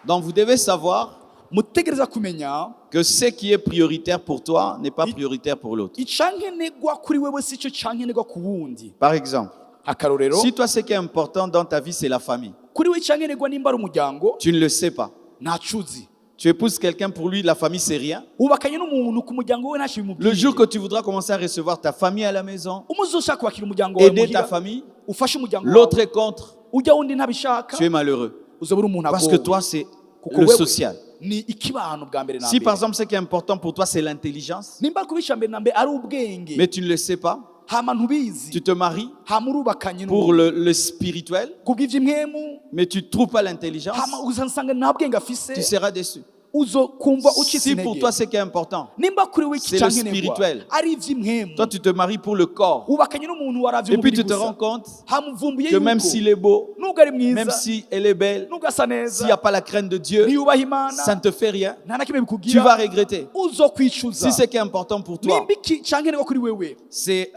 Donc vous devez savoir mutegereza kumenya que ce qui est prioritaire pour toi n'est pas prioritaire pour l'autre. icankenegwa kuri wewe si cyo cankenegwa ku wundi Par exemple, akarorero si toi ce qui est important dans ta vie c'est la famille, kuri we icankenegwa nimba ari umuryango tu ne le sais pas. ntacuzi Tu épouses quelqu'un, pour lui la famille c'est rien. ubakanye n'umuntu ku muryango we ntacyo Le jour que bimubwiye tu voudras commencer à recevoir ta famille à la maison, umuzi ushaka kwakira umuryango wawe aider ta muhira famille, ufashe umuryango l'autre wawe est contre, ujya wundi ntabishaka tu es malheureux. uzabura umuntu Parce que agowe toi c'est kuko le wewe social. ni ikibano bwa mbere na Si par mbere exemple ce qui est important pour toi c'est l'intelligence, nimba kubisha mbere na mbere ari ubwenge mais tu ne le sais pas, hama ntubizi tu te maries hama urubakanye pour le spirituel, kubw'ivy'imwemu mais tu ne trouves pas l'intelligence, hama uzasanga nta bwenge afise tu seras déçu. uzokumva ucitse Si pour intege toi ce qui est important, nimba kuri we c'est le icankenegwa spirituel. ari ivy'imwemu Toi tu te maries pour le corps. ubakanye n'umuntu waravye Et puis umubiri tu te rends gusa compte hama uvumbuye que même yuko s'il est beau, nubwo ari même mwiza si elle est belle, nubwo asa s'il n'y neza a pas la crainte de Dieu, ntiyubaha imana ça ne te fait rien. nta na kimwe Tu bikugira vas regretter. uzokwicuza Si ce qui est important pour toi, nimba icankenegwa kuri wewe c'est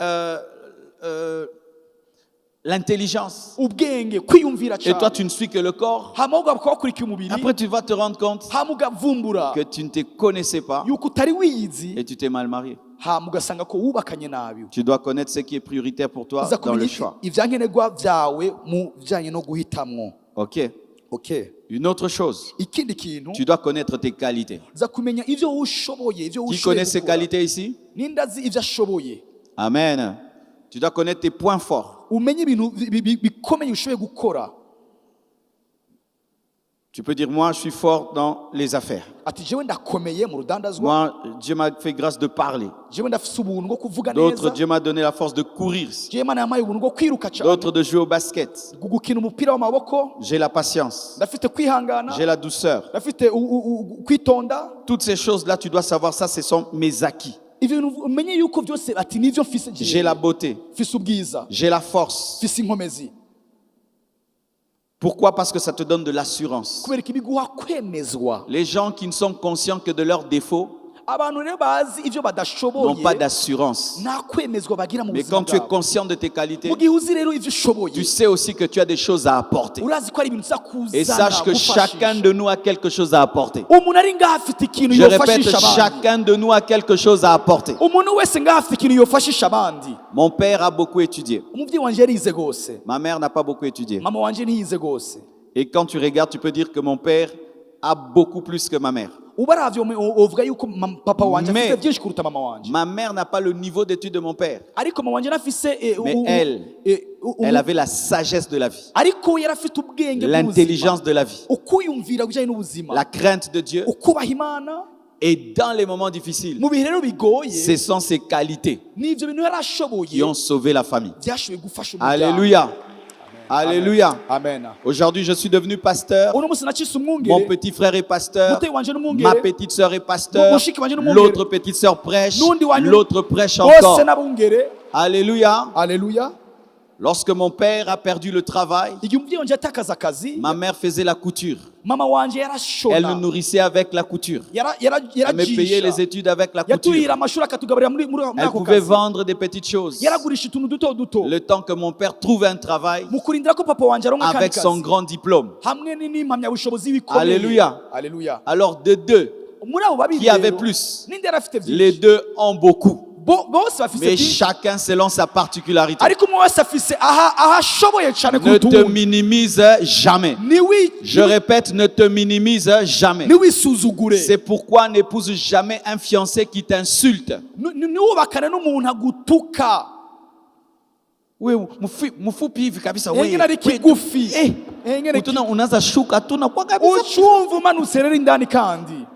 l'intelligence, ubwenge kwiyumvira et toi cyane tu ne suis que le corps, hama ugakora wakurikiye umubiri après tu vas te rendre compte hama ugavumbura que tu ne te connaissais pas yuko utari wiyizi et tu t'es mal marié. hama ugasanga ko wubakanye nabi Tu dois connaître ce qui est prioritaire pour toi uza dans le kumenya choix. ivyankenerwa vyawe mu bijanye no guhitamwo Ok. okay Une autre chose, ikindi kintu tu dois connaître tes qualités. uza kumenya ivyo ushoboye ivyo Qui ushoboye connaît ses gukora. qualités ici? ninde azi ivyo ashoboye Amen. Tu dois connaître tes points forts. umenye ibintu bikomeye ushoboye gukora Tu peux dire, moi, je suis fort dans les affaires. ati jewe ndakomeye mu rudandazwa Moi, Dieu m'a fait grâce de parler. jewe ndafise ubuntu bwo kuvuga D'autres, neza Dieu m'a donné la force de courir. jewe Imana yampaye ubuntu bwo kwiruka cyane D'autres, de jouer au basket. gukina umupira w'amaboko J'ai la patience. ndafite kwihangana J'ai la douceur. ndafite kwitonda Toutes ces choses-là, tu dois savoir ça, ce sont mes acquis. ivyo bintu umenye yuko byose ati nivyo mfise J'ai la beauté. mfise ubwiza J'ai la force. mfise inkomezi Pourquoi? Parce que ça te donne de l'assurance. kubera ko ibiguha kwemezwa Les gens qui ne sont conscients que de leurs défauts abantu rero bazi ivyo n'ont pas badashoboye d'assurance. nta kwemezwa bagira mu Mais buzima quand tu es bwabo conscient de tes qualités, mu gihe uzi rero ivyo ushoboye tu sais aussi que tu as des choses à apporter. urazi ko ari ibintu uza Et kuzana sache que chacun gufashisha de nous a quelque chose à apporter. umuntu ari ngaho afite ikintu Je répète, yofashisha abandi chacun de nous a quelque chose à apporter. umuntu wese ngaho afite ikintu yofashisha abandi Mon père a beaucoup étudié. umuvyeyi wanje yarize gose Ma mère n'a pas beaucoup étudié. mama wanje ntiyize gose Et quand tu regardes, tu peux dire que mon père a beaucoup plus que ma mère. ubaravye uvuga yuko papa wanje Mais- afite byinshi kuruta mama wanje Ma mère n'a pas le niveau d'études de mon père. ariko mama wanje nafise Mais elle avait la sagesse de la vie, ariko we yarafite ubwenge l'intelligence de la vie, ukuyumvira bijanye n'ubuzima la crainte de Dieu. ukubaha imana Et dans les moments difficiles, mu bihe rero bigoye ce sont ces qualités n'ivyo bintu yarashoboye qui ont sauvé la famille. byashoboye gufasha umuryango Alléluia. Alléluia. amen Aujourd'hui, je suis devenu pasteur. uno musi nacise Mon umwungere petit frère est pasteur. muteyi wanje Ma n'umwungere petite sœur est pasteur. Mushiki wanje n'umwungere. L'autre petite sœur prêche. N'undi wanyu- L'autre prêche bose encore. n'abungere Alléluia. aleluya Lorsque mon père a perdu le travail, igihe umuvyeyi wanje yatakaza akazi ma mère faisait la couture. mama wanje Elle nous yarashona nourrissait avec la couture. Elle me payait les yarajisha études avec la couture. yatuhira amashuri akatugaburira muri Elle ako pouvait kazi vendre des petites choses. yaragurisha utuntu duto duto Le temps que mon père trouve un travail mu kurindira ko papa wanje aronka akandi avec son kazi grand diplôme. hamwe n'impamyabushobozi bikomeye Alléluia. aleluya Alors de deux muri abo babiri qui avaient rero, plus, ninde yari afite les byinshi deux ont beaucoup. bose bafise Mais byinshi chacun selon sa particularité. ariko umwe wese afise aha ashoboye cyane Ne kuruta te uwundi. minimize jamais. Je répète, ne te minimise jamais. Ntiwisuzugure, C'est pourquoi n'épouse jamais un fiancé qui t'insulte. ntiwubakane n'umuntu agutuka. Oui, mfupi hivi kabisa wewe. Engine ari kigufi, engine Utuna unaanza shuka tuna kwa kabisa. ucumva umanutse rero indani kandi.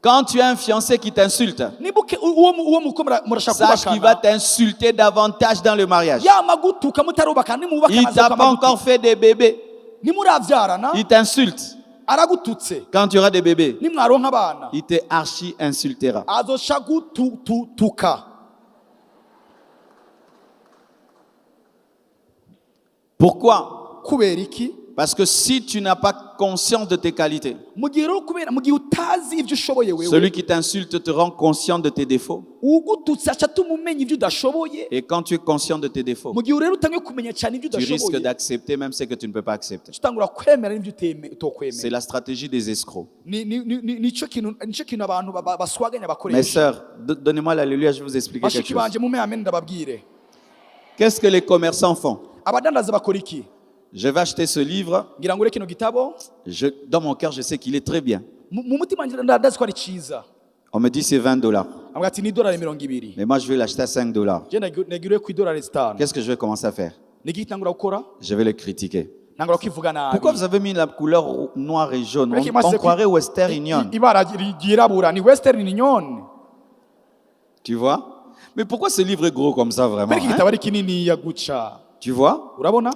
Quand tu as un fiancé qui t'insulte, Nibuke uwo muko murashaka sache qu'il va kubakana t'insulter davantage dans le mariage. yamagutuka mutarubakana Il nimubakana t'a pas encore fait des bébés. nimuravyarana Il t'insulte. aragututse. Quand tu auras des bébés, Nimwaronka abana il te archi insultera. azosha gutuka. Pourquoi? Kubera iki? Parce que si tu n'as pas conscience de tes qualités, Mu gihe utazi ibyo ushoboye wewe, celui qui t'insulte te rend conscient de tes défauts. ugututse aca tumumenya ibyo udashoboye. Et quand tu es conscient de tes défauts, Mu gihe rero utangiye kumenya cyane ibyo tu risques udashoboye, d'accepter même ce que tu ne peux pas accepter. utangura kwemera n'ibyo C'est utokwemera. la stratégie des escrocs. Nico kintu abantu baswaganya Mes bakoresha. sœurs, donnez-moi l'alléluia, je vais vous expliquer quelque Bashiki chose. banje mume amen ndababwire. Qu'est-ce que les commerçants font? Abadandaza bakora iki? Je vais acheter ce livre. Ngira ngo kino gitabo Dans mon cœur, je sais qu'il est très bien. mu mutima ngira ndazi ko ari cyiza. On me dit c'est 20 $. Ambwa ati ni $20. Mais moi, je vais l'acheter à 5 $. Je nagiriwe ku $5. Qu'est-ce que je vais commencer à faire? Niki tangura gukora? Je vais le critiquer. Nangura kwivuga nabi. Pourquoi vous avez mis la couleur noire et jaune? On croirait Western Union. Ibara ryirabura ni Western Union. Tu vois? Mais pourquoi ce livre est gros comme ça vraiment? Beriki gitabo ari kinini ya guca. Tu vois? Urabona?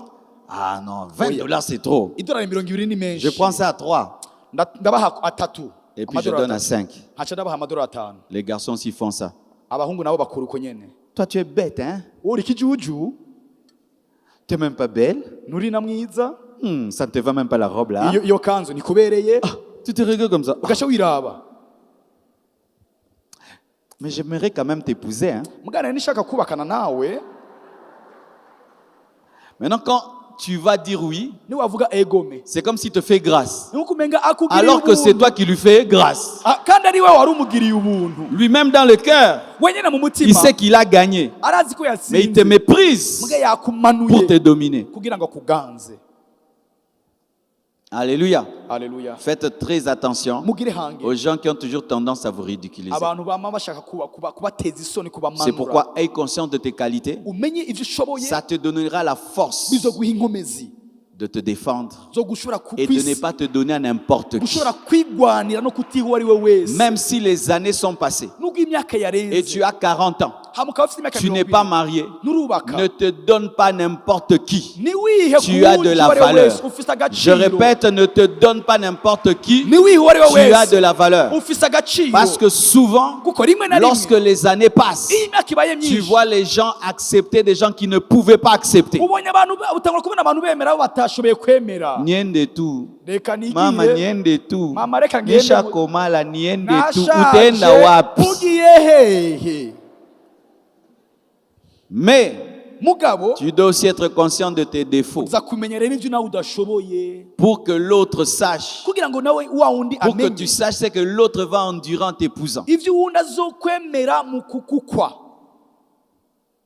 Ah non, 20 $ c'est trop. $20 ni menshi. Je prends ça à 3 Ndabaha atatu. et puis je donne à 5. Hacha ndabaha $5. Les garçons aussi font ça. Abahungu nabo bakora uko nyene. Toi, tu es bête, hein? Uri kijuju, Tu n'es même pas belle. nuri na mwiza. Ça ne te va même pas la robe là. Iyo kanzu nikubereye. Tu te regardes comme ça. Ugasha wiraba. Mais j'aimerais quand même t'épouser, hein? Mugana nishaka kubakana nawe. Maintenant, quand tu vas dire oui, Ni wavuga egome. c'est comme s'il te fait grâce. Nukumenga akugiriye Alors que c'est ubuntu. toi qui lui fais grâce. Kandi ari wewe wari umugiriye ubuntu. Lui-même dans le cœur, Wenyene mu il mutima. sait qu'il a gagné. Arazi ko Mais il te yatsinze. méprise Muga yakumanuye pour te dominer. kugira ngo akuganze. Alléluia. Haleluya. Faites très attention Mugire hange. aux gens qui ont toujours tendance à vous ridiculiser. Abantu bama bashaka kubateza isoni C'est kubamanura. pourquoi aie conscience de tes qualités. Umenye ivyo ushoboye Ça te donnera la force bizoguha inkomezi de te défendre zo gushobora et de ne pas te donner à n'importe qui. gushobora kwigwanira no kutiha uwo ari we wese. Même si les années sont passées Nubwo imyaka et yarenze tu as 40 ans, hamuka ufite imyaka tu n'es pas marié, nurubaka ne te donne pas n'importe qui. niwihe Tu as de la valeur. Je répète, ne te donne pas n'importe qui. niwihe uwo ari we Tu as wese de la valeur. ufise agaciro Parce que souvent, kuko rimwe na lorsque rimwe les années passent, iyo imyaka ibaye tu myinshi vois les gens accepter des gens qui ne pouvaient pas accepter. ubonye abantu utangura kubona abantu bemera abo batashoboye kwemera. Niende tu. Reka Mama nigire niende tu. Mama, reka ngende Nisha mu- komala niende tu. nashaje Utenda wapi? ugiye hehe. Mais Mugabo tu dois aussi être conscient de tes défauts uza kumenya rero ibyo nawe udashoboye pour que l'autre sache. kugira ngo nawe wa wundi Pour que tu amenye saches ce que l'autre va endurer en t'épousant. ibyo wundi azokwemera mu kukukwa.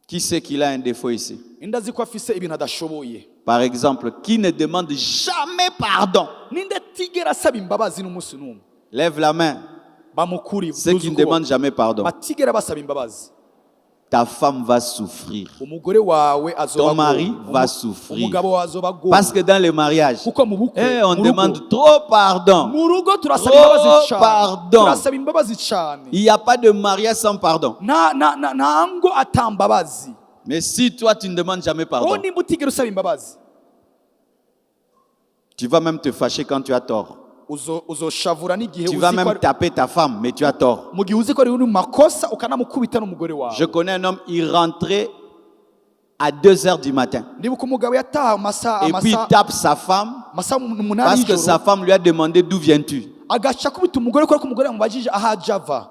Qui sait qu'il a un défaut ici? Indazi ko afise ibintu adashoboye. Par exemple, qui ne demande jamais pardon? Ninde atigera asaba imbabazi n'umunsi n'umwe. Lève la main. Bamukuri Ceux qui ne demandent jamais pardon. batigera basaba imbabazi. Ta femme va souffrir. Umugore wawe azoba Ton mari va souffrir. umugabo wawe azoba go. Parce que dans le mariage, Kuko mu bukwe on mu rugo- demande trop pardon. mu rugo turasaba Trop imbabazi cyane. pardon. Turasaba imbabazi cyane. Il n'y a pas de mariage sans pardon. nta ngo atambabazi. Mais si toi, tu ne demandes jamais Wowe pardon, nimba utigera usaba imbabazi tu vas même te fâcher quand tu as tort. uzoshavura n'igihe Tu vas uzi ko même ari- taper ta femme, mais tu as tort. mu gihe uzi ko ari uri mu makosa ukanamukubita n'umugore wawe. Je connais un homme, il rentrait à 2 heures du matin. Ndibuka umugabo yataha Et puis il tape sa femme amasaha umunani parce que sa y'ijoro femme lui a demandé d'où viens-tu. agaca kubita umugore kubera ko umugore yamubajije aho aja ava.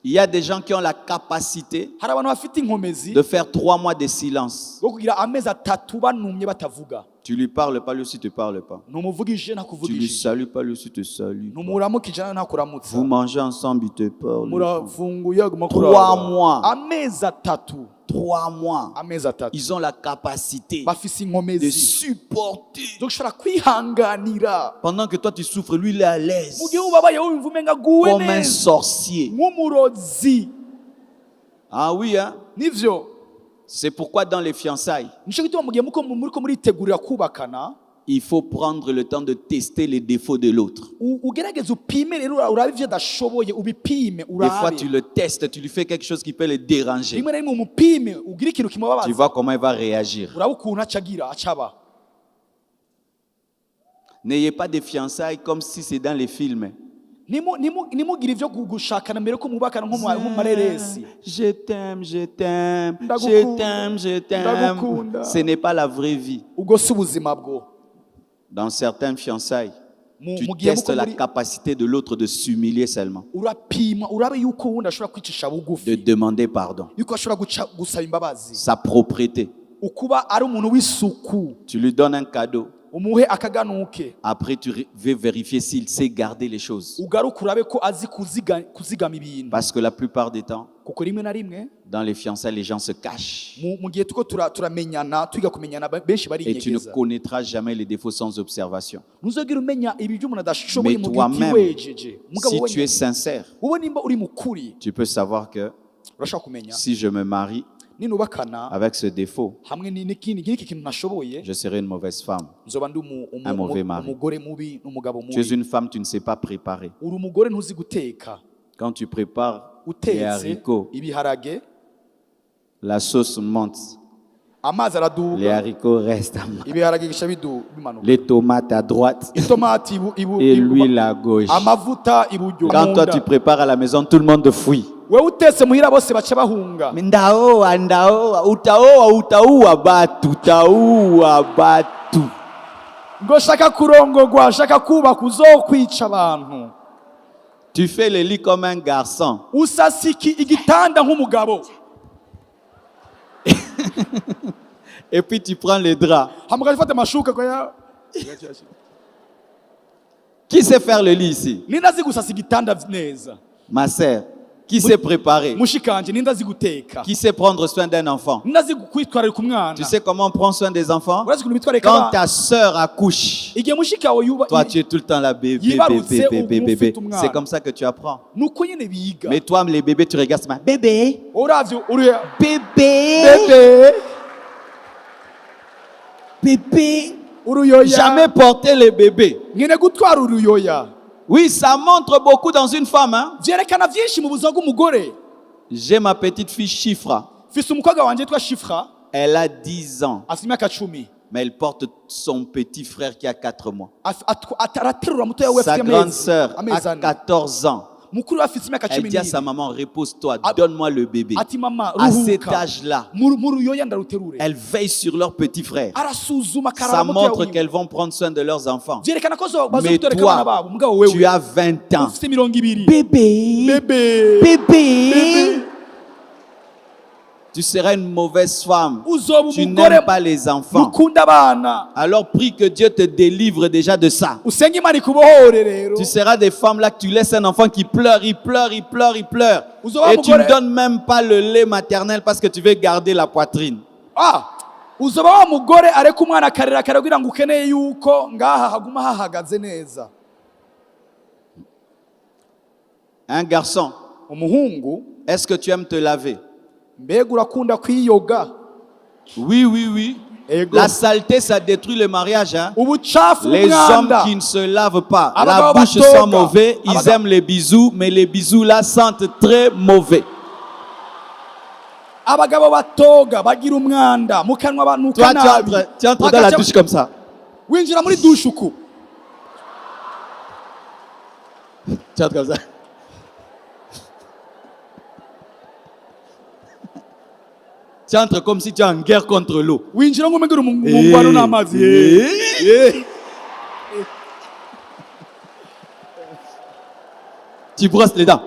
Il y a des gens qui ont la capacité Hari abantu bafite inkomezi de faire 3 mois de silence. yo kugira amezi atatu banumye batavuga. Tu lui parles pas, lui aussi te parle pas. numuvugije Tu lui ntakuvugishije salues pas, lui aussi te salue pas. numuramukije nawe ntakuramutsa Vous mangez ensemble, il te parle. murafunguye aguma 3 mois. amezi atatu 3 mois. amezi atatu Ils ont la capacité bafise de inkomezi supporter. zo gushobora kwihanganira Pendant que toi tu souffres, lui il est à l'aise. mu gihe ubabaye wumva umenga aguwe Comme un neza sorcier. nk'umurozi Ah oui, hein? nivyo C'est pourquoi dans les fiançailles, nico gituma mu gihe muriko muritegurira kubakana il faut prendre le temps de tester les défauts de l'autre. ugerageze upime rero urabe ivyo adashoboye ubipime Des fois, urabe tu le testes, tu lui fais quelque chose qui peut le déranger. rimwe na rimwe umupime ugire ikintu Tu kimubabaza vois comment il va réagir. urabe ukuntu acagira acaba N'ayez pas de fiançailles comme si c'est dans les films. nimugire ivyo gushakana mbere ko mubakana nko mu mareresi Je t'aime, je t'aime, je Ndagukunda. t'aime, je t'aime. Ndagukunda. Ce n'est pas la vraie vie. ubwo si ubuzima bwo Dans certaines fiançailles, tu mu gihe testes muko la muri capacité de l'autre de s'humilier seulement, urapima urabe yuko wundi ashobora kwicisha de bugufi demander pardon, yuko ashobora gusaba imbabazi sa propreté. ukuba ari umuntu w'isuku Tu lui donnes un cadeau. umuhe akaganuke Après, tu veux vérifier s'il sait garder les choses. ugaruke urabe ko azi kuzigama ibintu Parce que la plupart des temps, kuko rimwe na rimwe dans les fiançailles, les gens se cachent. mu gihe tuko turamenyana twiga kumenyana benshi Et tu ne barinyegeza connaîtras jamais les défauts sans observation. ntuzogira umenya ibyo umuntu adashoboye Mais mu gihe toi-même, utiwejeje mugabo Si tu we es sincère, wowe nimba uri mukuri tu peux savoir que urashobora kumenya si je me marie ninubakana avec ce défaut, hamwe n'iki kintu nashoboye je serai une mauvaise femme. nzoba ndi Un mauvais mari. umugore mubi n'umugabo Tu es mubi une femme, tu ne sais pas préparer. uri umugore ntuzi guteka Quand tu prépares les utetse haricots, ibiharage la sauce monte, amazi les araduga haricots restent à moi. ibiharage bica bimanuka Les tomates à droite itomati et l'huile à gauche. amavuta iburyo Quand mu toi nda. tu prépares à la maison, tout le monde fuit. wewe utetse muhira bose baca bahunga Ndaoa, ndaoa, utaoa batu, utaoa batu. ngo shaka kurongogwa shaka kubaka uzokwica abantu Tu fais le lit comme un garçon. usasiki igitanda nk'umugabo Et puis tu prends les draps. hamugara ifata amashuka ko ya Qui sait faire le lit ici? nindazi gusasa igitanda neza Ma sœur. Qui sait préparer? mushikanje nindazi guteka Qui sait prendre soin d'un enfant? nindazi kwitwarira ku mwana Tu sais comment on prend soin des enfants? urazi kuntu bitwareka Quand abana ta sœur accouche, igihe mushikawe toi tu es tout le temps là, bébé, Yibarutse bébé, bébé, bébé. umufite umwana. C'est comme ça que tu apprends. nuko nyene biga Mais toi, les bébés, tu regardes ça. Bébé, uravye uriya bébé, bebe bébé. uruyoya Jamais porter les bébés. nkene gutwara uruyoya Oui, ça montre beaucoup dans une femme. Hein? vyerekana vyinshi mu buzima bw'umugore J'ai ma petite fille Chifra. mfise umukobwa wanje yitwa shifra Elle a 10 ans, afite imyaka 10 mais elle porte son petit frère qui a 4 mois. araterura mutoya we Sa afite grande sœur amezi a ane 14 ans. mukuru we afite imyaka Elle dit à sa 10 maman, repose-toi, donne-moi le bébé. ati mama À cet ruhuka âge-là, mu ruyoya ndaruterure elle veille sur leur petit frère. arasuzuma Ça karaba mutoya montre wiwe qu'elles vont prendre soin de leurs enfants. vyerekana ko Mais bazogutoreka abana toi, babo mugabo wewe tu as 20 ans. ufite 20 Bébé, bebe bébé. Tu seras une mauvaise femme. uzoba Tu umugore n'aimes pas les enfants. mukunda abana Alors prie que Dieu te délivre déjà de ça. usenge imana ikubohore rero Tu seras des femmes là que tu laisses un enfant qui pleure, il pleure, il pleure, il pleure. Uzoba Et tu ne mugore- donnes même pas le lait maternel parce que tu veux garder la poitrine. uzoba wa mugore areka umwana akarira kugira ngo ukeneye yuko ngaha haguma hahagaze neza Un garçon, umuhungu est-ce que tu aimes te laver? mbega urakunda kwiyoga Oui, oui, oui. Ego. La saleté, ça détruit le mariage. Hein? ubucafu Les hommes umwanda qui ne se lavent pas, la Abagabo bouche batoga. sent mauvais, ils Abagabo- aiment les bisous, mais les bisous là sentent très mauvais. abagabo batoga bagira umwanda mu kanwa Toi, banuka nabi tu entres dans la douche comme ça. winjira muri dushe uku Tu entres comme ça. Tu entres comme si tu es en guerre contre l'eau. winjira nk'umugore mu ngwano n'amazi Tu brosses les dents.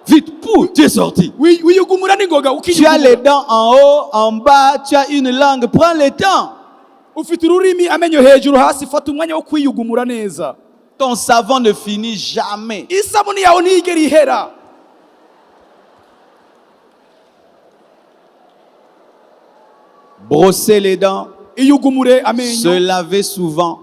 Vite, pou, tu es sorti. wiyugumura n'ingoga Tu as les dents en haut, en bas, tu as une langue. Prends le temps. ufite ururimi amenyo hejuru hasi, fata umwanya wo kwiyugumura neza. Ton savon ne finit jamais. Isabuni yawe ntigera ihera. Brosser les dents, Iyugumure se amenyo, laver souvent,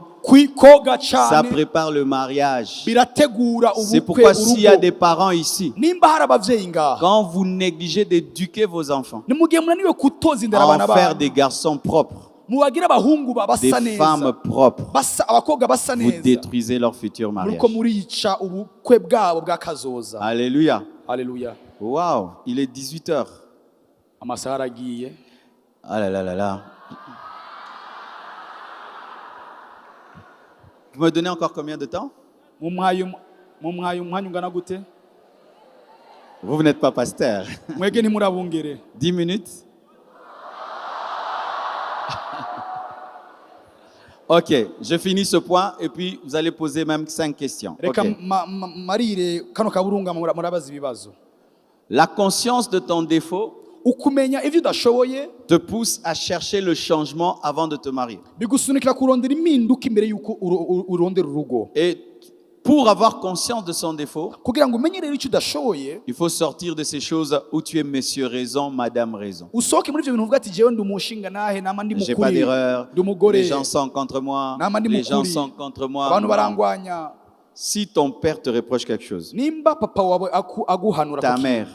koga ça cyane, prépare le mariage. birategura C'est ubukwe pourquoi s'il y a urugo. des parents ici, Nimba hari abavyeyi ngaha, quand vous négligez d'éduquer vos enfants, ni mugihe munaniwe kutoza indera en abana faire banyu, des garçons propres, mubagira abahungu des basa femmes neza, propres, abakobwa basa vous neza, détruisez leur futur mariage. muriko murica ubukwe bwabo bw'akazoza. Alléluia. Haleluya. Waouh, il est 18h. Amasaha aragiye. Ah là là là là. Vous me donnez encore combien de temps? Mumwaye umwanya ungana gute? Vous n'êtes pas pasteur. Mwege ntimurabungere. 10 minutes? Ok, je finis ce point et puis vous allez poser même 5 questions. Reka Ok. marire kano kaburunga murabaza ibibazo. La conscience de ton défaut Ukumenya ivyo udashoboye te pousse à chercher le changement avant de te marier. bigusunikira kurondera impinduka imbere yuko urondera urugo. Et pour avoir conscience de son défaut, Kugira ngo umenye rero icyo udashoboye, il faut sortir de ces choses où tu es monsieur raison, madame raison. usohoke muri ivyo bintu uvuga ati jewe ndi umushinga nahe nama ndi J'ai pas mukuri, d'erreur, ndi umugore, les gens sont contre moi, Namandi les gens mukuri. sont contre moi. abantu barangwanya. Si ton père te reproche quelque chose, Nimba papa wawe aguhanura ta ku kintu, mère,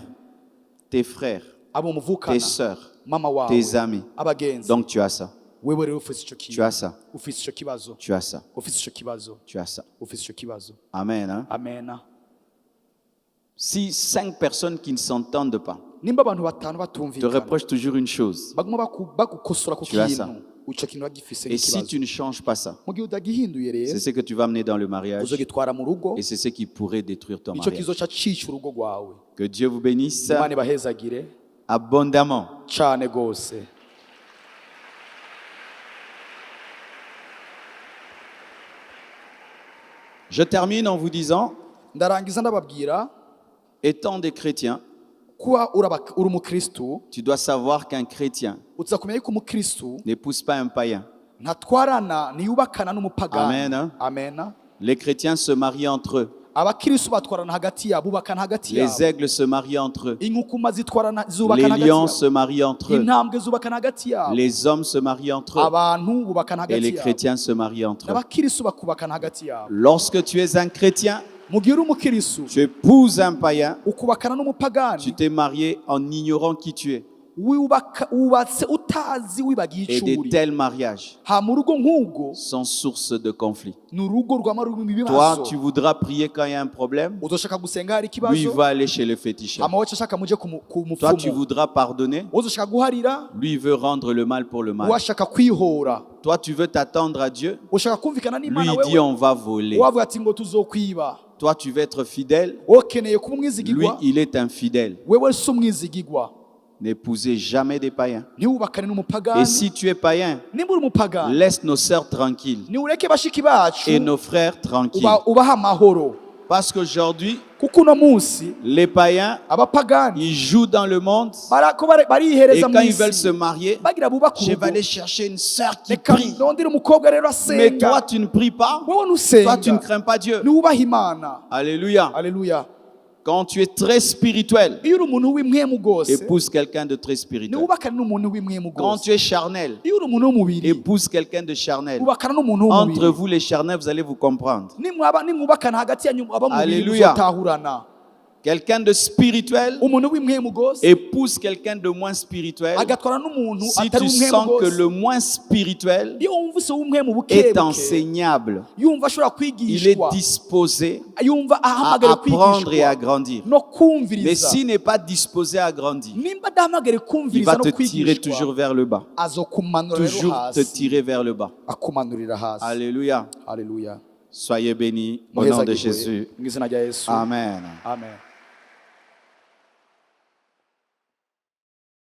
tes frères, abo muvukana, tes sœurs, mama wawe, tes amis, abagenzi, donc tu as ça, wewe rero ufise ico tu kintu, as ça, ufise ico kibazo, tu as ça, ufise ico kibazo, tu as ça. ufise ico kibazo. Amen. Hein? Amena. Si 5 personnes qui ne s'entendent pas Nimba abantu batanu te batumvikana, reprochent toujours une chose, baguma bagukosora ku Tu as ça. kintu, ico kintu bagifise et si n'ikibazo. tu ne changes pas ça, Mu gihe udagihinduye c'est rero, ce que tu vas amener dans le mariage uzogitwara mu rugo, et c'est ce qui pourrait détruire ton ico mariage. kizoca cica urugo rwawe. Que Dieu vous bénisse Imana ibahezagire abondamment. cane gose. Je termine en vous disant, Ndarangiza ndababwira, étant des chrétiens, kuba uri umukristu, tu dois savoir qu'un chrétien uza kumenya yuko umukristu n'épouse pas un païen. ntatwarana ntiyubakana n'umupagani. Amen. Amen. Les chrétiens se marient entre eux. Abakristu batwarana hagati yabo, bubakana hagati Les yabo. aigles se marient entre eux. Inkukuma zitwarana Les zubakana hagati lions yabo. se marient entre eux. Intambwe zubakana hagati yabo. Les hommes se marient entre eux. Abantu bubakana Et hagati les yabo. chrétiens se marient entre eux. N'abakristu bakubakana hagati yabo. Lorsque tu es un chrétien, Mu gihe uri umukristu tu épouses un païen, ukubakana tu n'umupagani, t'es marié en ignorant qui tu es. wubatse utazi wibagiye Et ico de uri. tels mariages Ha mu rugo nk'ubwo sont source de conflit. ni urugo rwama rurimo Toi, ibibazo. tu voudras prier quand il y a un problème. Uzoshaka gusenga hari Lui, il ikibazo, va aller chez le féticheur. hama wowe ashaka muje ku Toi, tu mupfumu. voudras pardonner. Uzoshaka guharira, Lui, il veut rendre le mal pour le mal. washaka kwihora. Toi, tu veux t'attendre à Dieu. Ushaka kumvikana Lui, n'Imana il dit wewe. on va voler. Wavuga ati ngo tuzokwiba. Toi, tu veux être fidèle. Ukeneye kuba Lui, umwizigirwa, il est infidèle. wewe si umwizigirwa. N'épousez jamais des païens. Ntiwubakane Et n'umupagani. si tu es païen, Nimba uri umupagani, laisse nos sœurs tranquilles niureke bashiki bacu et nos frères tranquilles. ubaha amahoro. Parce qu'aujourd'hui, Kuko uno munsi les païens, abapagani ils jouent dans le monde. barako Et barihereza mu quand ils veulent se isi marier, bagira bubaka je vais urugo. aller chercher une sœur qui Reka prie. ndondere umukobwa rero Mais toi, asenga, tu ne pries pas. wowe Toi, tu ne nusenga, crains pas Dieu. niwubaha Imana. Alléluia. Haleluya. Quand tu es très spirituel, Iyo uri umuntu w'imwemu gose, épouse quelqu'un de très spirituel. niwubakane n'umuntu w'imwemu Quand gose. tu es charnel, Iyo uri umuntu w'umubiri, épouse quelqu'un de charnel. ubakana n'umuntu Entre w'umubiri. vous, les charnels, vous allez vous comprendre. Nimwubakana hagati yanyu aba mubiri Haleluya. muzotahurana. Quelqu'un de spirituel Umuntu w'imwemu gose épouse quelqu'un de moins spirituel. agatwara n'umuntu Si atari tu umwemu sens que gose. le moins spirituel Iyo wumva use w'umwemu est bukebuke, enseignable, yumva ashobora il est kwigishwa, disposé yumva à ahamagare apprendre et à kwigishwa grandir. no Mais kumviriza. s'il n'est pas disposé à grandir, Nimba adahamagare il kumviriza va no te tirer kwigishwa, toujours vers le bas. azokumanura rero Toujours te hasi, tirer vers le bas. akumanurira hasi. Alléluia. Haleluya. Soyez bénis au nom de Muhezagirwe Jésus. mu izina rya Yesu. Amen. Amen.